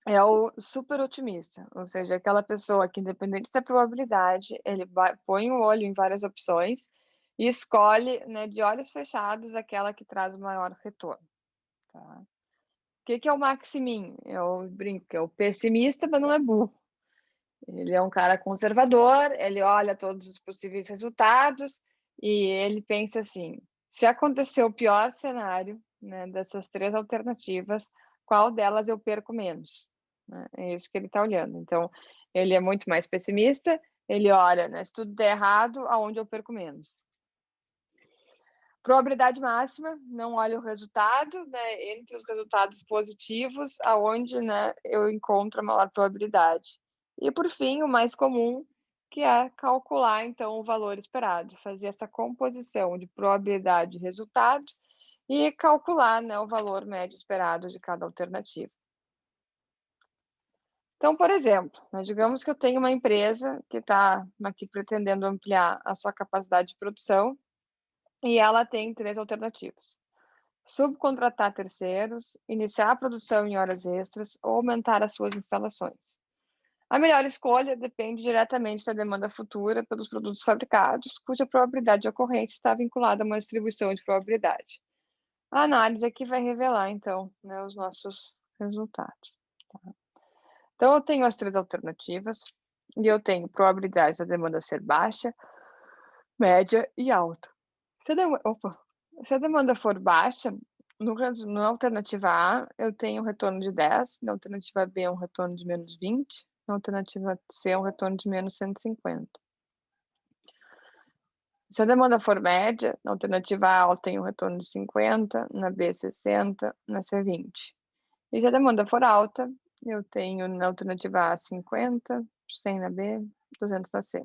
é o super otimista, ou seja, aquela pessoa que, independente da probabilidade, ele põe o olho em várias opções e escolhe, né, de olhos fechados aquela que traz o maior retorno. Tá? O que é o maximin? Eu brinco, é o pessimista, mas não é burro. Ele é um cara conservador, ele olha todos os possíveis resultados e ele pensa assim: se acontecer o pior cenário, né, dessas 3 alternativas, qual delas eu perco menos? Né? É isso que ele está olhando. Então, ele é muito mais pessimista, ele olha, né, se tudo der errado, aonde eu perco menos? Probabilidade máxima, não olha o resultado, né, entre os resultados positivos, aonde, né, eu encontro a maior probabilidade. E, por fim, o mais comum, que é calcular, então, o valor esperado, fazer essa composição de probabilidade e resultado e calcular, né, o valor médio esperado de cada alternativa. Então, por exemplo, digamos que eu tenho uma empresa que está aqui pretendendo ampliar a sua capacidade de produção e ela tem 3 alternativas: subcontratar terceiros, iniciar a produção em horas extras ou aumentar as suas instalações. A melhor escolha depende diretamente da demanda futura pelos produtos fabricados, cuja probabilidade de ocorrência está vinculada a uma distribuição de probabilidade. A análise aqui vai revelar, então, né, os nossos resultados. Tá? Então, eu tenho as 3 alternativas e eu tenho probabilidade da demanda ser baixa, média e alta. Se a demanda for baixa, na alternativa A, eu tenho um retorno de 10, na alternativa B, um retorno de menos 20, na alternativa C, um retorno de menos 150. Se a demanda for média, na alternativa A, eu tenho um retorno de 50, na B, 60, na C, 20. E se a demanda for alta, eu tenho na alternativa A, 50, 100 na B, 200 na C.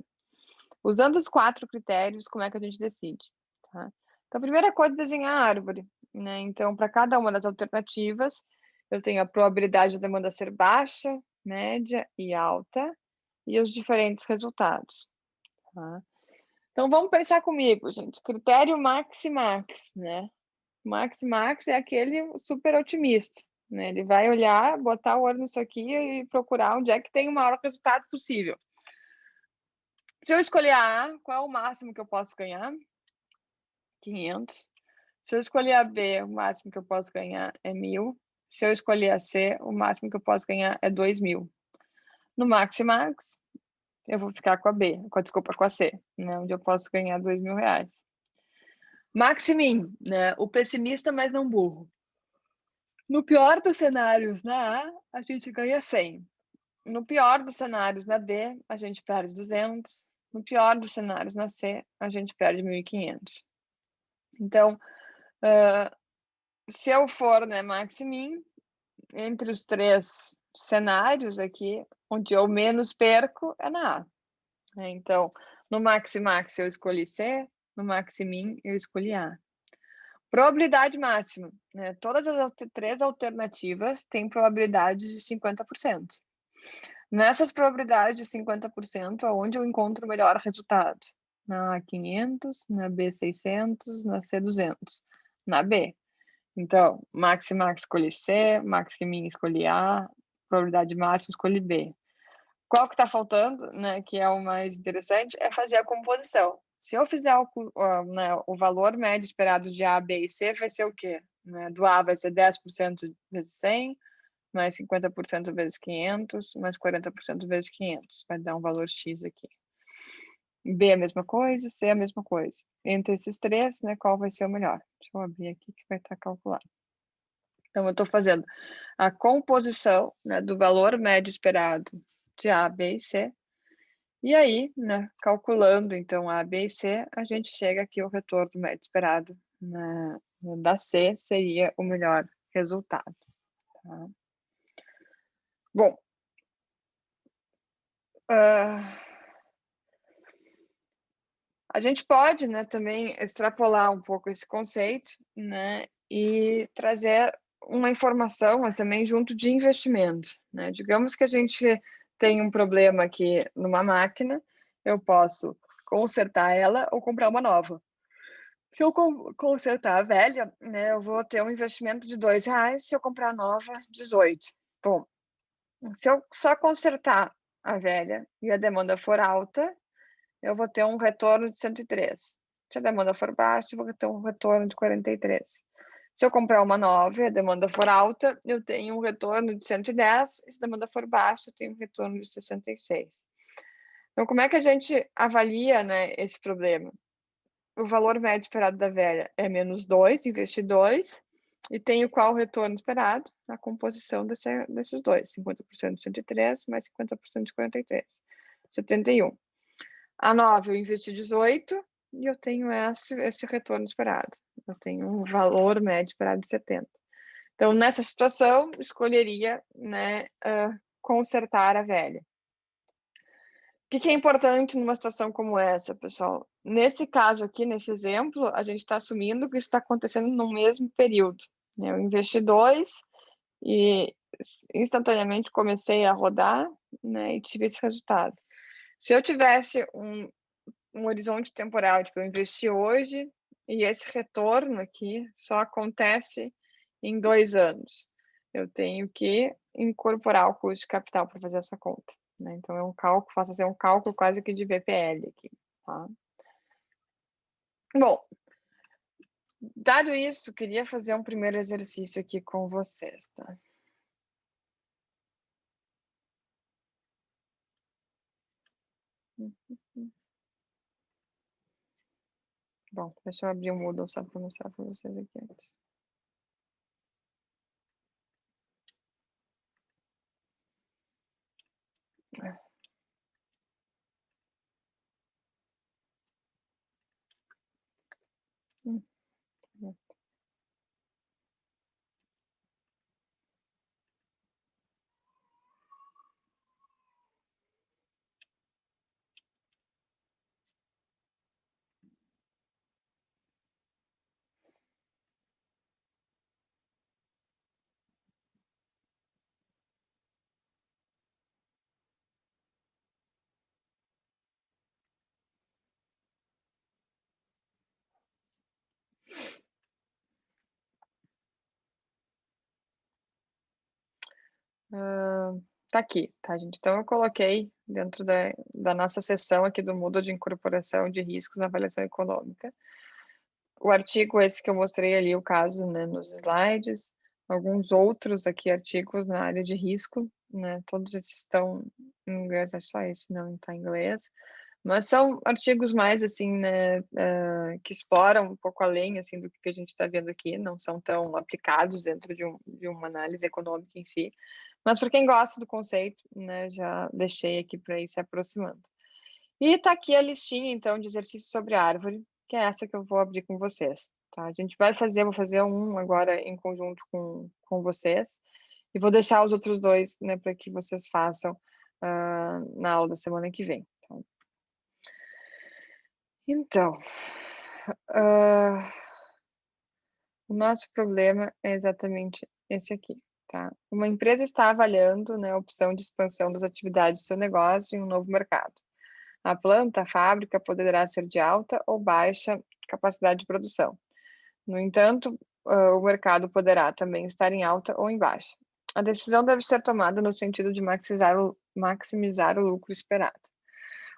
Usando os 4 critérios, como é que a gente decide? Tá? Então, a primeira coisa é desenhar a árvore, né? Então, para cada uma das alternativas, eu tenho a probabilidade da demanda ser baixa, média e alta, e os diferentes resultados. Tá? Então, vamos pensar comigo, gente. Critério max-max, né? Max-max é aquele super otimista, né? Ele vai olhar, botar o olho nisso aqui e procurar onde é que tem o maior resultado possível. Se eu escolher a A, qual é o máximo que eu posso ganhar? 500. Se eu escolher a B, o máximo que eu posso ganhar é 1.000. Se eu escolher a C, o máximo que eu posso ganhar é 2.000. No max, eu vou ficar com a B, com a C, né, onde eu posso ganhar R$2.000. Maximin, né, o pessimista, mas não burro. No pior dos cenários, na A, a gente ganha 100. No pior dos cenários, na B, a gente perde 200. No pior dos cenários, na C, a gente perde 1.500. Então, se eu for, né, maximin, entre os 3 cenários aqui, onde eu menos perco é na A. Então, no max-max eu escolhi C, no maximin eu escolhi A. Probabilidade máxima, né? Todas as 3 alternativas têm probabilidade de 50%. Nessas probabilidades de 50%, aonde eu encontro o melhor resultado? Na A 500, na B 600, na C 200, na B. Então, max escolhi C, maximin escolhi A, probabilidade máxima escolhi B. Qual que está faltando, né, que é o mais interessante, é fazer a composição. Se eu fizer né, o valor médio esperado de A, B e C, vai ser o quê? Né, do A vai ser 10% vezes 100, mais 50% vezes 500, mais 40% vezes 500. Vai dar um valor X aqui. B é a mesma coisa, C é a mesma coisa. Entre esses 3, né, qual vai ser o melhor? Deixa eu abrir aqui que vai estar calculado. Então, eu estou fazendo a composição, né, do valor médio esperado de A, B e C. E aí, né, calculando, então, A, B e C, a gente chega aqui ao retorno médio esperado da C seria o melhor resultado. Tá? Bom, a gente pode, né, também extrapolar um pouco esse conceito, né, e trazer uma informação, mas também junto de investimento, né? Digamos que a gente tem um problema aqui numa máquina, eu posso consertar ela ou comprar uma nova. Se eu consertar a velha, né, eu vou ter um investimento de R$2, se eu comprar a nova, 18. Bom, se eu só consertar a velha e a demanda for alta, eu vou ter um retorno de 103. Se a demanda for baixa, eu vou ter um retorno de 43. Se eu comprar uma nova e a demanda for alta, eu tenho um retorno de 110. E se a demanda for baixa, eu tenho um retorno de 66. Então, como é que a gente avalia, né, esse problema? O valor médio esperado da velha é -2, investi 2, e tenho qual o retorno esperado? A composição desses dois, 50% de 103 mais 50% de 43, 71. A nova eu investi 18 e eu tenho esse retorno esperado. Eu tenho um valor médio esperado de 70. Então, nessa situação, escolheria, né, consertar a velha. O que é importante numa situação como essa, pessoal? Nesse caso aqui, nesse exemplo, a gente está assumindo que isso está acontecendo no mesmo período, né? Eu investi 2 e instantaneamente comecei a rodar, né, e tive esse resultado. Se eu tivesse um horizonte temporal, tipo, eu investi hoje e esse retorno aqui só acontece em 2 anos. Eu tenho que incorporar o custo de capital para fazer essa conta, né? Então, é um cálculo, faço assim, um cálculo quase que de VPL aqui, tá? Bom, dado isso, queria fazer um primeiro exercício aqui com vocês, tá? Bom, deixa eu abrir o Moodle só para mostrar para vocês aqui antes. Tá aqui, tá, gente? Então, eu coloquei dentro da nossa sessão aqui do Moodle de incorporação de riscos na avaliação econômica. O artigo esse que eu mostrei ali, o caso, né, nos slides, alguns outros aqui artigos na área de risco, né, todos esses estão em inglês, é só esse não está em inglês, mas são artigos mais, assim, né, que exploram um pouco além, assim, do que a gente está vendo aqui, não são tão aplicados dentro de uma análise econômica em si, mas para quem gosta do conceito, né, já deixei aqui para ir se aproximando. E está aqui a listinha, então, de exercícios sobre árvore, que é essa que eu vou abrir com vocês, tá? A gente vai fazer, vou fazer um agora em conjunto com vocês, e vou deixar os outros dois, né, para que vocês façam na aula da semana que vem. Tá? Então, o nosso problema é exatamente esse aqui, tá? Uma empresa está avaliando, né, a opção de expansão das atividades do seu negócio em um novo mercado. A planta, a fábrica, poderá ser de alta ou baixa capacidade de produção. No entanto, o mercado poderá também estar em alta ou em baixa. A decisão deve ser tomada no sentido de maximizar o lucro esperado.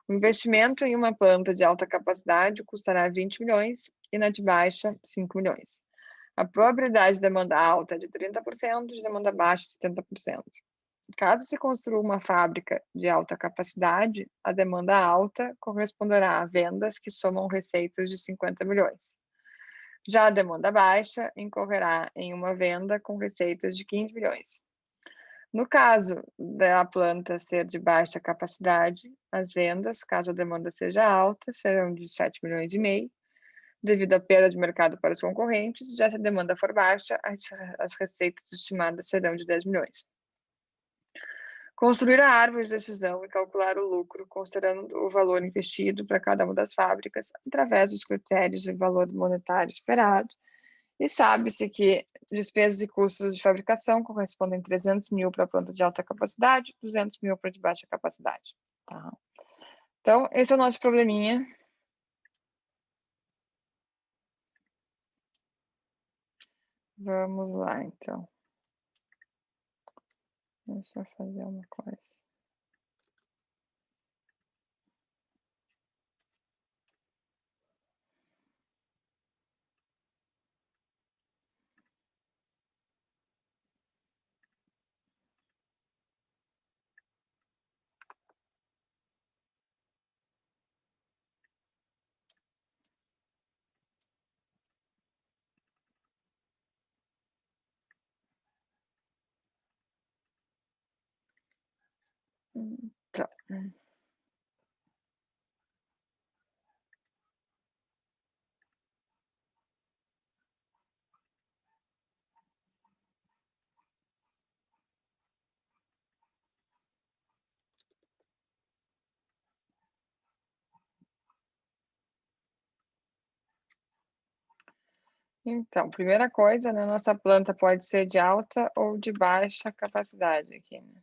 O investimento em uma planta de alta capacidade custará 20 milhões e na de baixa, 5 milhões. A probabilidade de demanda alta é de 30%, de demanda baixa, 70%. Caso se construa uma fábrica de alta capacidade, a demanda alta corresponderá a vendas que somam receitas de 50 milhões. Já a demanda baixa incorrerá em uma venda com receitas de 15 milhões. No caso da planta ser de baixa capacidade, as vendas, caso a demanda seja alta, serão de 7 milhões e meio. devido à perda de mercado para os concorrentes. Já se a demanda for baixa, as receitas estimadas serão de 10 milhões. Construir a árvore de decisão e calcular o lucro, considerando o valor investido para cada uma das fábricas, através dos critérios de valor monetário esperado. E sabe-se que despesas e custos de fabricação correspondem a 300 mil para a planta de alta capacidade, 200 mil para de baixa capacidade. Tá? Então, esse é o nosso probleminha. Vamos lá, então. Deixa eu fazer uma coisa. Então. Então, primeira coisa, né? Nossa planta pode ser de alta ou de baixa capacidade aqui, né?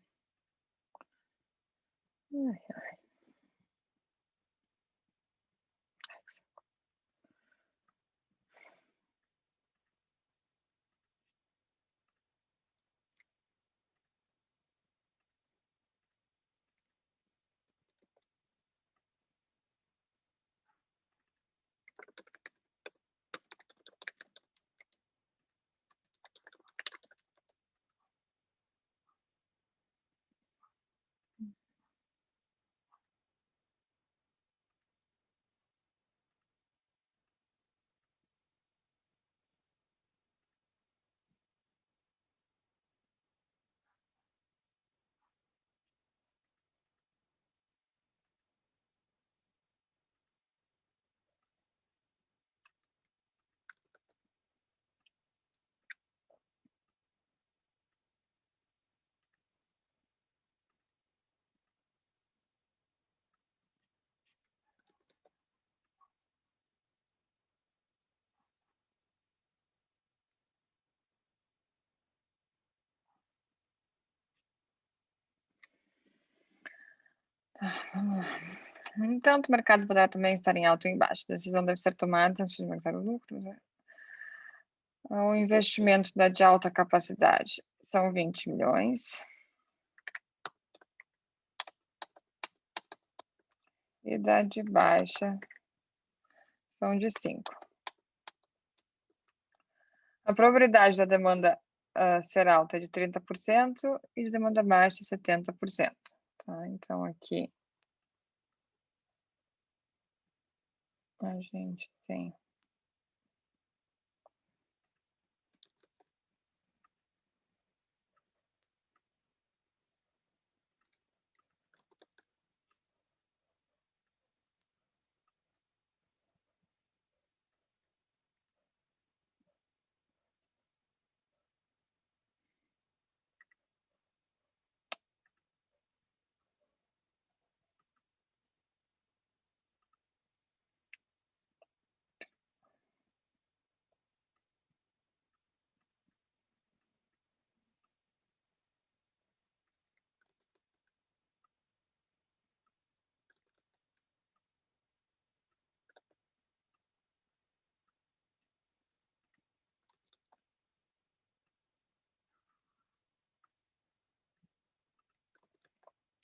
Vamos lá. Entanto, o mercado poderá também estar em alto ou em baixo. A decisão deve ser tomada antes de aumentar o lucro. Né? O investimento da de alta capacidade são 20 milhões. E da de baixa são de 5. A probabilidade da demanda ser alta é de 30% e de demanda baixa 70%. Tá? Então, aqui a gente tem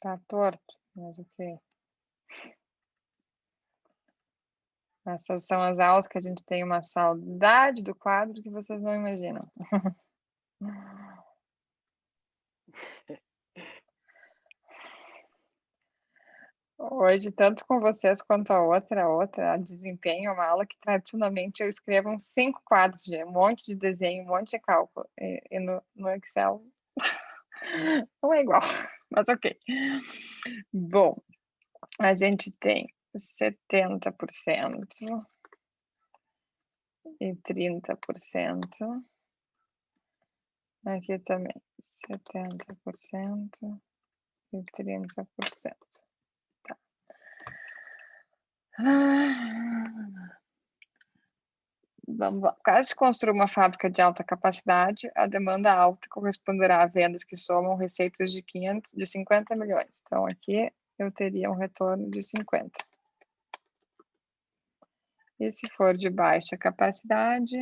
tá torto, mas o quê? Essas são as aulas que a gente tem uma saudade do quadro que vocês não imaginam. Hoje, tanto com vocês quanto a outra, a desempenho, é uma aula que tradicionalmente eu escrevo uns 5 quadros, um monte de desenho, um monte de cálculo, e no Excel não é igual, mas ok. Bom, a gente tem 70%. e 30%. Aqui também, 70% e 30%. Tá. Vamos lá. Caso se construa uma fábrica de alta capacidade, a demanda alta corresponderá a vendas que somam receitas de 50 milhões. Então, aqui eu teria um retorno de 50. E se for de baixa capacidade,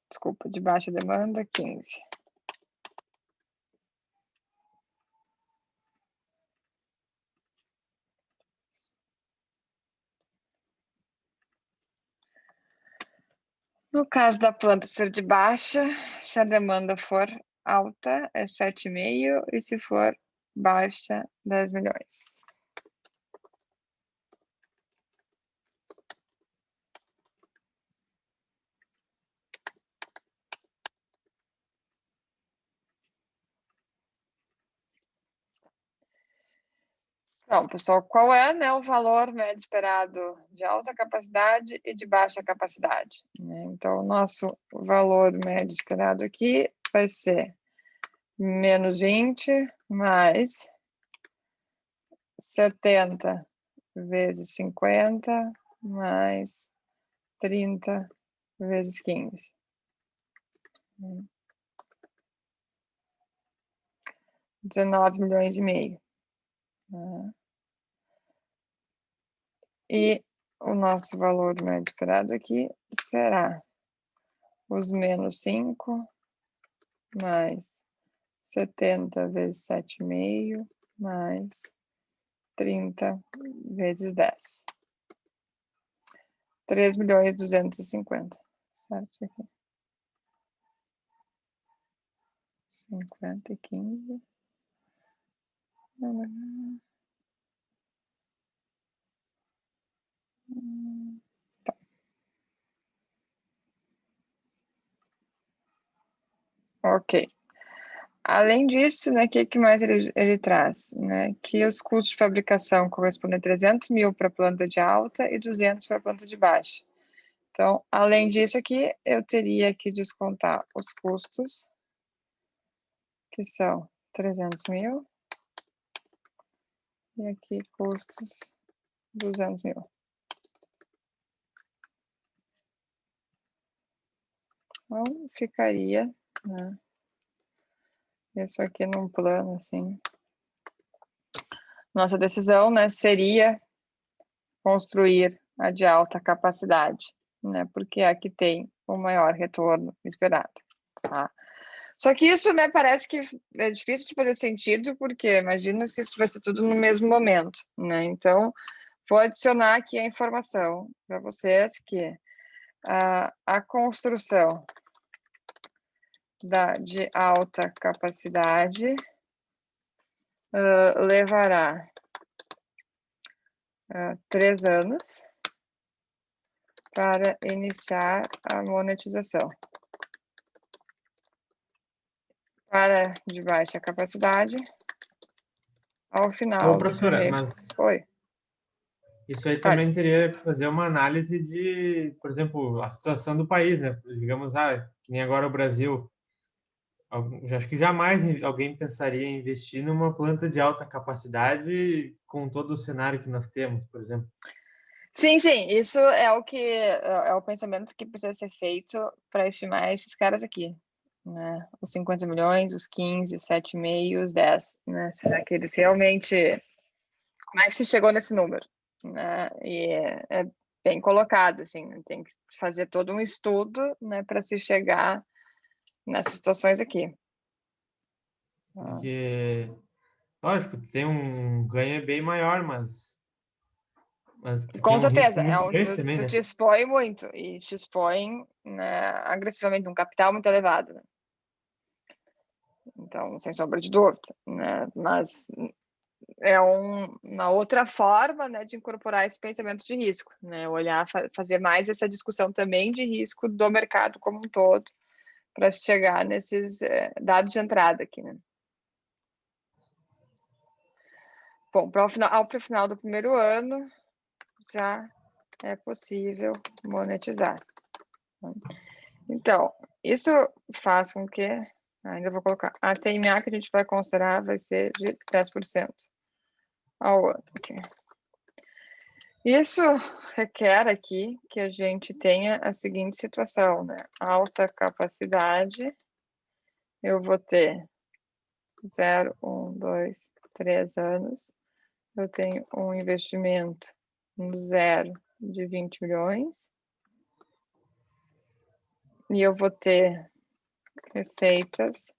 desculpa, de baixa demanda, 15. No caso da planta ser de baixa, se a demanda for alta, é 7,5, e se for baixa, 10 milhões. Então, pessoal, qual é, né, o valor médio esperado de alta capacidade e de baixa capacidade? Né? Então, o nosso valor médio esperado aqui vai ser menos 20 mais 70 vezes 50 mais 30 vezes 15. 19 milhões e meio. Né? E o nosso valor médio esperado aqui será os menos 5 mais 70 vezes 7,5 mais 30 vezes 10. 3 milhões 250. Certo? Aqui. 50 e 15. Tá. Ok. Além disso, né, o que mais ele traz? Né? Que os custos de fabricação correspondem a 300 mil para a planta de alta e 200 para a planta de baixa. Então, além disso aqui, eu teria que descontar os custos, que são 300 mil, e aqui custos 200 mil. Então, ficaria, né, isso aqui num plano, assim. Nossa decisão, né, seria construir a de alta capacidade, né, porque é a que tem o maior retorno esperado, tá? Só que isso, né, parece que é difícil de fazer sentido, porque imagina se isso vai ser tudo no mesmo momento, né? Então, vou adicionar aqui a informação para vocês que a construção de alta capacidade levará 3 anos para iniciar a monetização. Para de baixa capacidade, ao final Ô, do professora, primeiro... mas Oi. isso aí também teria que fazer uma análise de, por exemplo, a situação do país, né? Digamos, que nem agora o Brasil. Acho que jamais alguém pensaria em investir numa planta de alta capacidade com todo o cenário que nós temos, por exemplo. Sim, sim, isso é o pensamento que precisa ser feito para estimar esses caras aqui, né? Os 50 milhões, os 15, os 7,5, os 10, né? Será que eles realmente... Como é que se chegou nesse número? Né? E é bem colocado, assim, né? Tem que fazer todo um estudo, né, para se chegar nessas situações aqui. Porque, lógico, tem um ganho bem maior, mas Com tem um risco certeza, muito grande também, tu né? te expõe muito, e te expõe, né, agressivamente, um capital muito elevado, né? Então, sem sombra de dúvida, né? Mas é uma outra forma, né, de incorporar esse pensamento de risco, né? Olhar, fazer mais essa discussão também de risco do mercado como um todo, para chegar nesses dados de entrada aqui, né? Bom, para o final do primeiro ano, já é possível monetizar. Então, isso faz com que, ainda vou colocar, a TMA que a gente vai considerar vai ser de 10% ao ano. Aqui. Isso requer aqui que a gente tenha a seguinte situação, né? Alta capacidade, eu vou ter 0, 1, 2, 3 anos, eu tenho um investimento no zero de 20 milhões, e eu vou ter receitas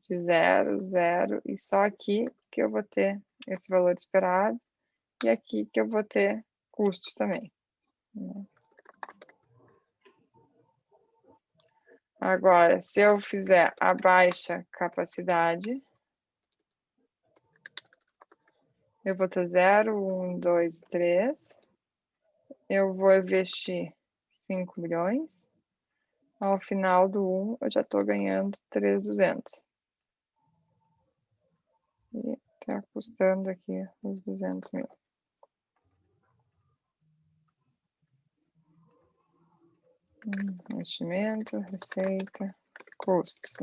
de 0, 0, e só aqui que eu vou ter esse valor esperado, e aqui que eu vou ter custos também. Né? Agora, se eu fizer a baixa capacidade, eu vou ter 0, 1, 2, 3. Eu vou investir 5 milhões. Ao final do 1, eu já estou ganhando 3.200. E está custando aqui os 200 mil. Investimento, receita, custos.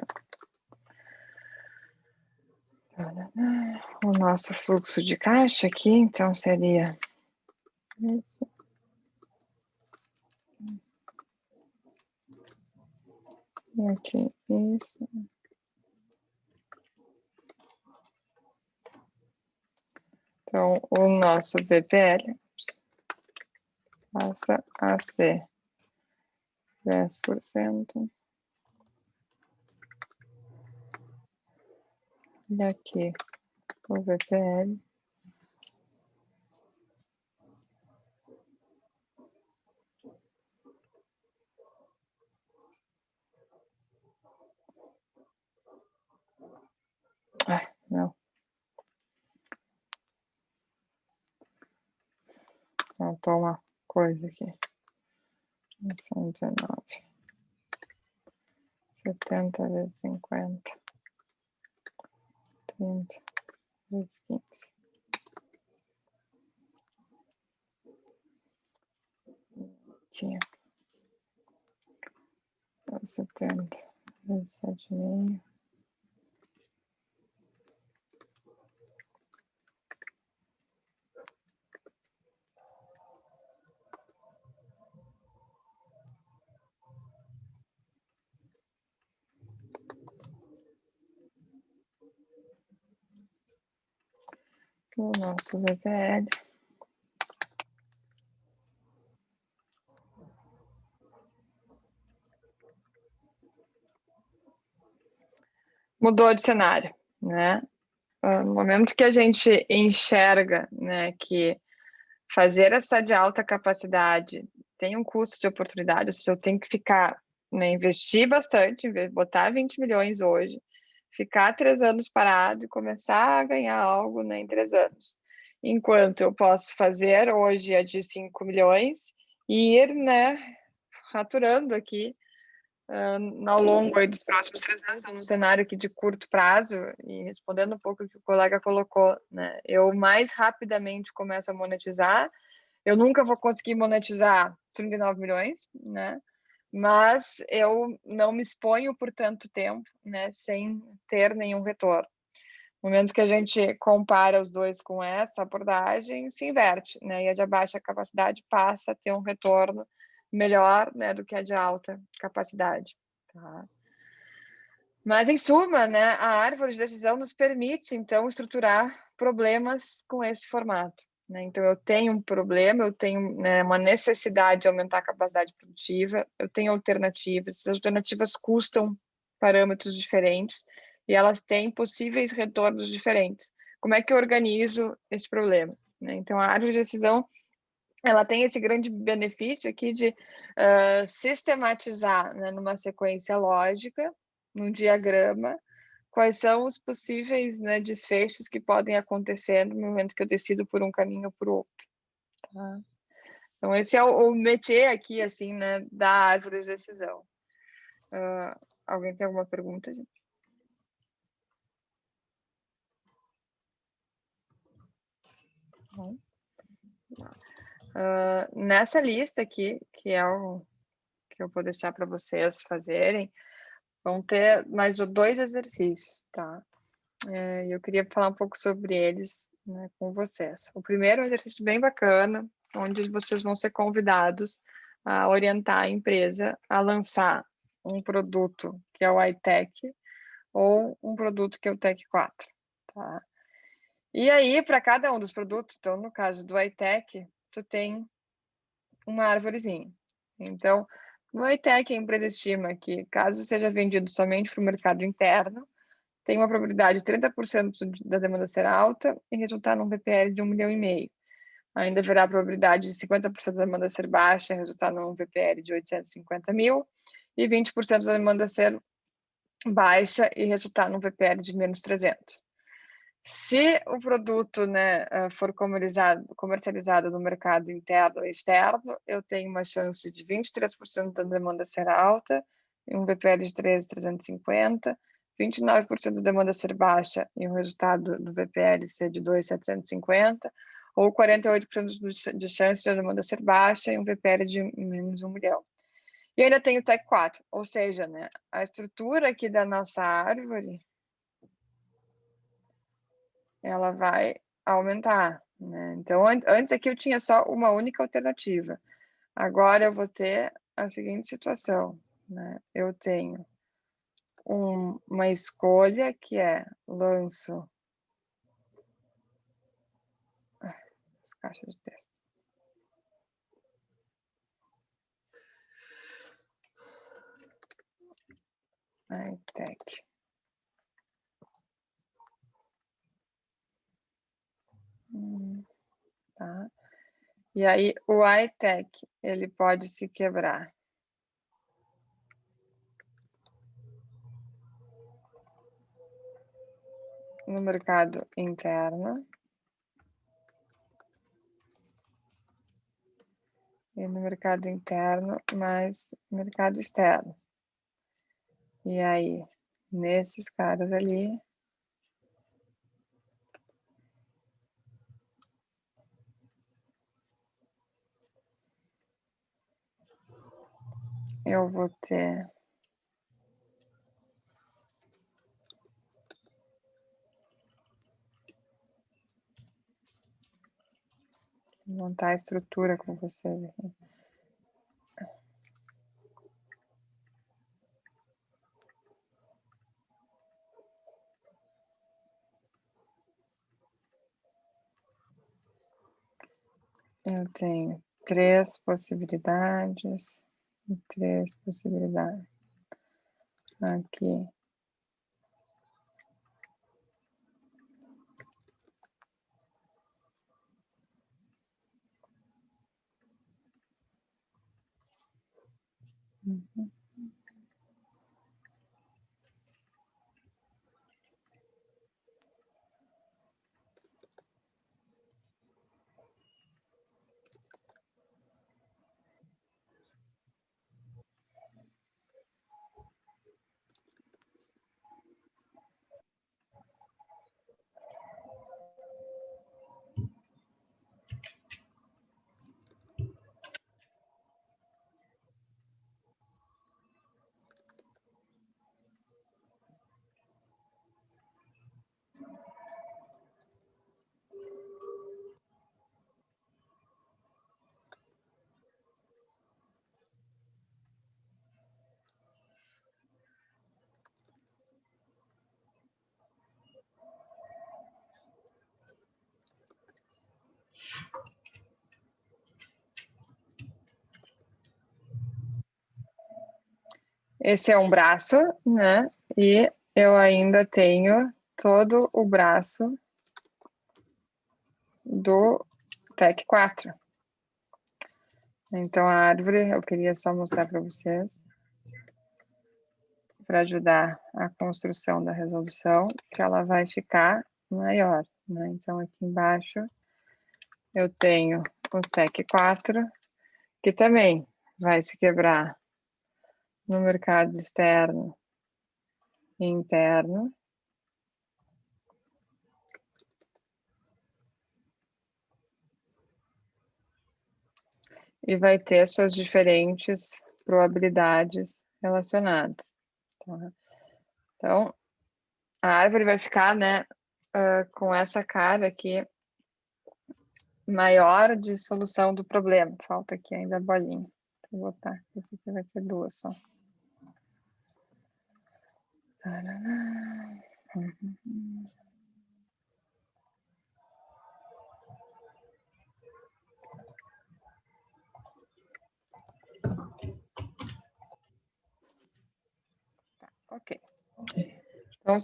O nosso fluxo de caixa aqui, então, seria esse. E aqui, isso. Então, o nosso VPL passa a ser 10%. E aqui, o VPL. Ah, não. Faltou uma coisa aqui. 119. 70 vezes 50. 30 vezes 15. Aqui. 70 vezes 7,5. O nosso VPL. Mudou de cenário, né? No momento que a gente enxerga, né, que fazer essa de alta capacidade tem um custo de oportunidade, ou seja, eu tenho que ficar, né, investir bastante, botar 20 milhões hoje, ficar 3 anos parado e começar a ganhar algo, né, em 3 anos. Enquanto eu posso fazer hoje a de 5 milhões e ir, né, raturando aqui ao longo aí dos próximos 3 anos, num cenário aqui de curto prazo, e respondendo um pouco o que o colega colocou, né, eu mais rapidamente começo a monetizar. Eu nunca vou conseguir monetizar 39 milhões, né? Mas eu não me exponho por tanto tempo, né, sem ter nenhum retorno. No momento que a gente compara os dois com essa abordagem, se inverte, né? E a de baixa capacidade passa a ter um retorno melhor, né, do que a de alta capacidade. Tá? Mas, em suma, né, a árvore de decisão nos permite, então, estruturar problemas com esse formato. Né? Então, eu tenho um problema, eu tenho, né, uma necessidade de aumentar a capacidade produtiva, eu tenho alternativas, essas alternativas custam parâmetros diferentes e elas têm possíveis retornos diferentes. Como é que eu organizo esse problema? Né? Então, a árvore de decisão ela tem esse grande benefício aqui de sistematizar, né, numa sequência lógica, num diagrama, quais são os possíveis, né, desfechos que podem acontecer no momento que eu decido por um caminho ou por outro. Tá? Então, esse é o métier aqui, assim, né, da árvore de decisão. Alguém tem alguma pergunta, gente? Bom. Nessa lista aqui, que é o que eu vou deixar para vocês fazerem, vão ter mais 2 exercícios, tá? Eu queria falar um pouco sobre eles, né, com vocês. O primeiro é um exercício bem bacana, onde vocês vão ser convidados a orientar a empresa a lançar um produto que é o iTech ou um produto que é o Tech 4, tá? E aí, para cada um dos produtos, então, no caso do iTech, tu tem uma árvorezinha. Então, no iTech, a empresa estima que, caso seja vendido somente para o mercado interno, tem uma probabilidade de 30% da demanda ser alta e resultar num VPL de 1,5 milhão. Ainda haverá a probabilidade de 50% da demanda ser baixa e resultar num VPL de 850 mil, e 20% da demanda ser baixa e resultar num VPL de menos 300. Se o produto, né, for comercializado no mercado interno ou externo, eu tenho uma chance de 23% da demanda ser alta, e um VPL de 13.350, 29% da demanda ser baixa e o resultado do VPL ser de 2.750, ou 48% de chance da demanda ser baixa e um VPL de menos 1 milhão. E ainda tem o Tech 4, ou seja, né, a estrutura aqui da nossa árvore, ela vai aumentar, né? Então, antes aqui eu tinha só uma única alternativa. Agora eu vou ter a seguinte situação, né? Eu tenho uma escolha que é lanço as caixas de texto. iTech. Tá? E aí o iTech, ele pode se quebrar no mercado interno e no mercado interno, mais mercado externo. E aí, nesses caras ali, eu vou ter montar a estrutura com vocês aqui. Eu tenho 3 possibilidades e 3 possibilidades. Aqui. Uhum. Esse é um braço, né? E eu ainda tenho todo o braço do Tech 4. Então, a árvore, eu queria só mostrar para vocês, para ajudar a construção da resolução, que ela vai ficar maior, né? Então, aqui embaixo, eu tenho o Tech 4, que também vai se quebrar no mercado externo e interno. e vai ter suas diferentes probabilidades relacionadas. Tá? Então, a árvore vai ficar, né, com essa cara aqui maior de solução do problema. Falta aqui ainda a bolinha. Vou botar. Esse aqui vai ser 2 só. Ok. Então,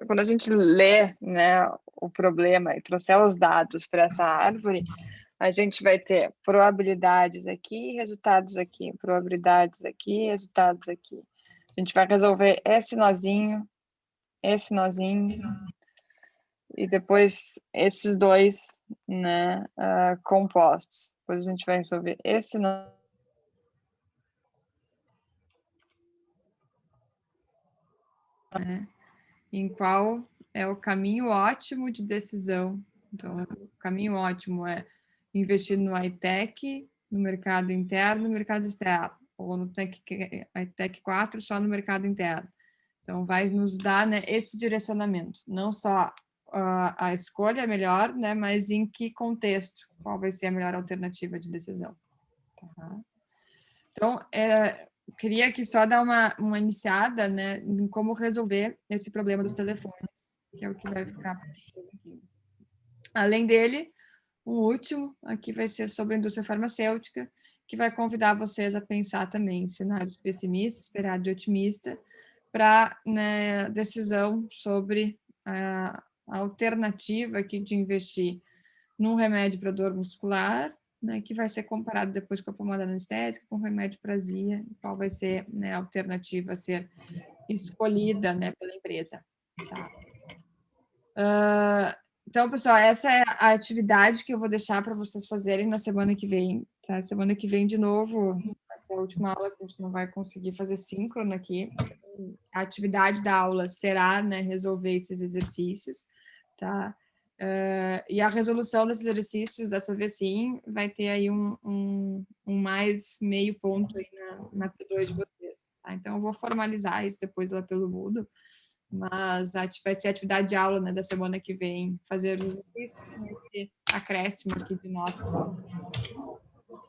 quando a gente lê, né, o problema e trouxer os dados para essa árvore, a gente vai ter probabilidades aqui, resultados aqui, probabilidades aqui, resultados aqui. A gente vai resolver esse nozinho e depois esses dois, né, compostos. Depois a gente vai resolver esse nó. Em qual é o caminho ótimo de decisão. Então, o caminho ótimo é investir no high-tech, no mercado interno, no mercado externo, ou no high-tech 4 só no mercado interno. Então, vai nos dar, né, esse direcionamento, não só a escolha melhor, né, mas em que contexto, qual vai ser a melhor alternativa de decisão. Tá? Então, queria aqui só dar uma iniciada, né, em como resolver esse problema dos telefones, que é o que vai ficar aqui. Além dele, um último aqui vai ser sobre a indústria farmacêutica, que vai convidar vocês a pensar também em cenários pessimistas, esperado e otimista, para, né, decisão sobre a alternativa aqui de investir num remédio para dor muscular, né, que vai ser comparado depois com a pomada anestésica, com o remédio para azia, qual vai ser, né, a alternativa a ser escolhida, né, pela empresa. Tá? Então, pessoal, essa é a atividade que eu vou deixar para vocês fazerem na semana que vem. Tá? Semana que vem, de novo, vai ser a última aula, que a gente não vai conseguir fazer síncrono aqui. A atividade da aula será, né, resolver esses exercícios. Tá? E a resolução desses exercícios, dessa vez sim, vai ter aí um mais meio ponto aí na P2 de vocês. Tá? Então, eu vou formalizar isso depois lá pelo Moodle, mas vai ser a atividade de aula, né, da semana que vem, fazer os exercícios com esse acréscimo aqui de nota.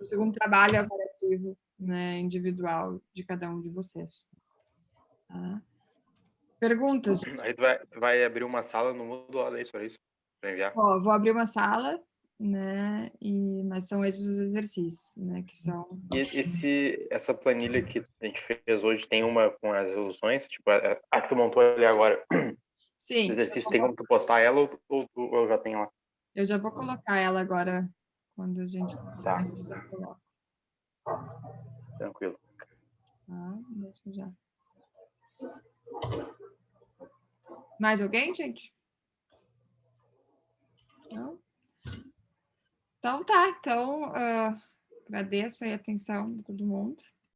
O segundo trabalho avaliativo, né, individual de cada um de vocês. Tá? Perguntas? Aí tu vai abrir uma sala no Moodle, é isso, para enviar? Vou abrir uma sala, né, mas são esses os exercícios, né, que são... E essa planilha que a gente fez hoje tem uma com as resoluções, tipo, a que tu montou ali agora. Sim. O exercício tem como tu postar ela ou eu já tenho lá? Eu já vou colocar ela agora, quando a gente... Tá. Tranquilo. Tá, deixa eu já... Mais alguém, gente? Não? Então tá, agradeço aí a atenção de todo mundo.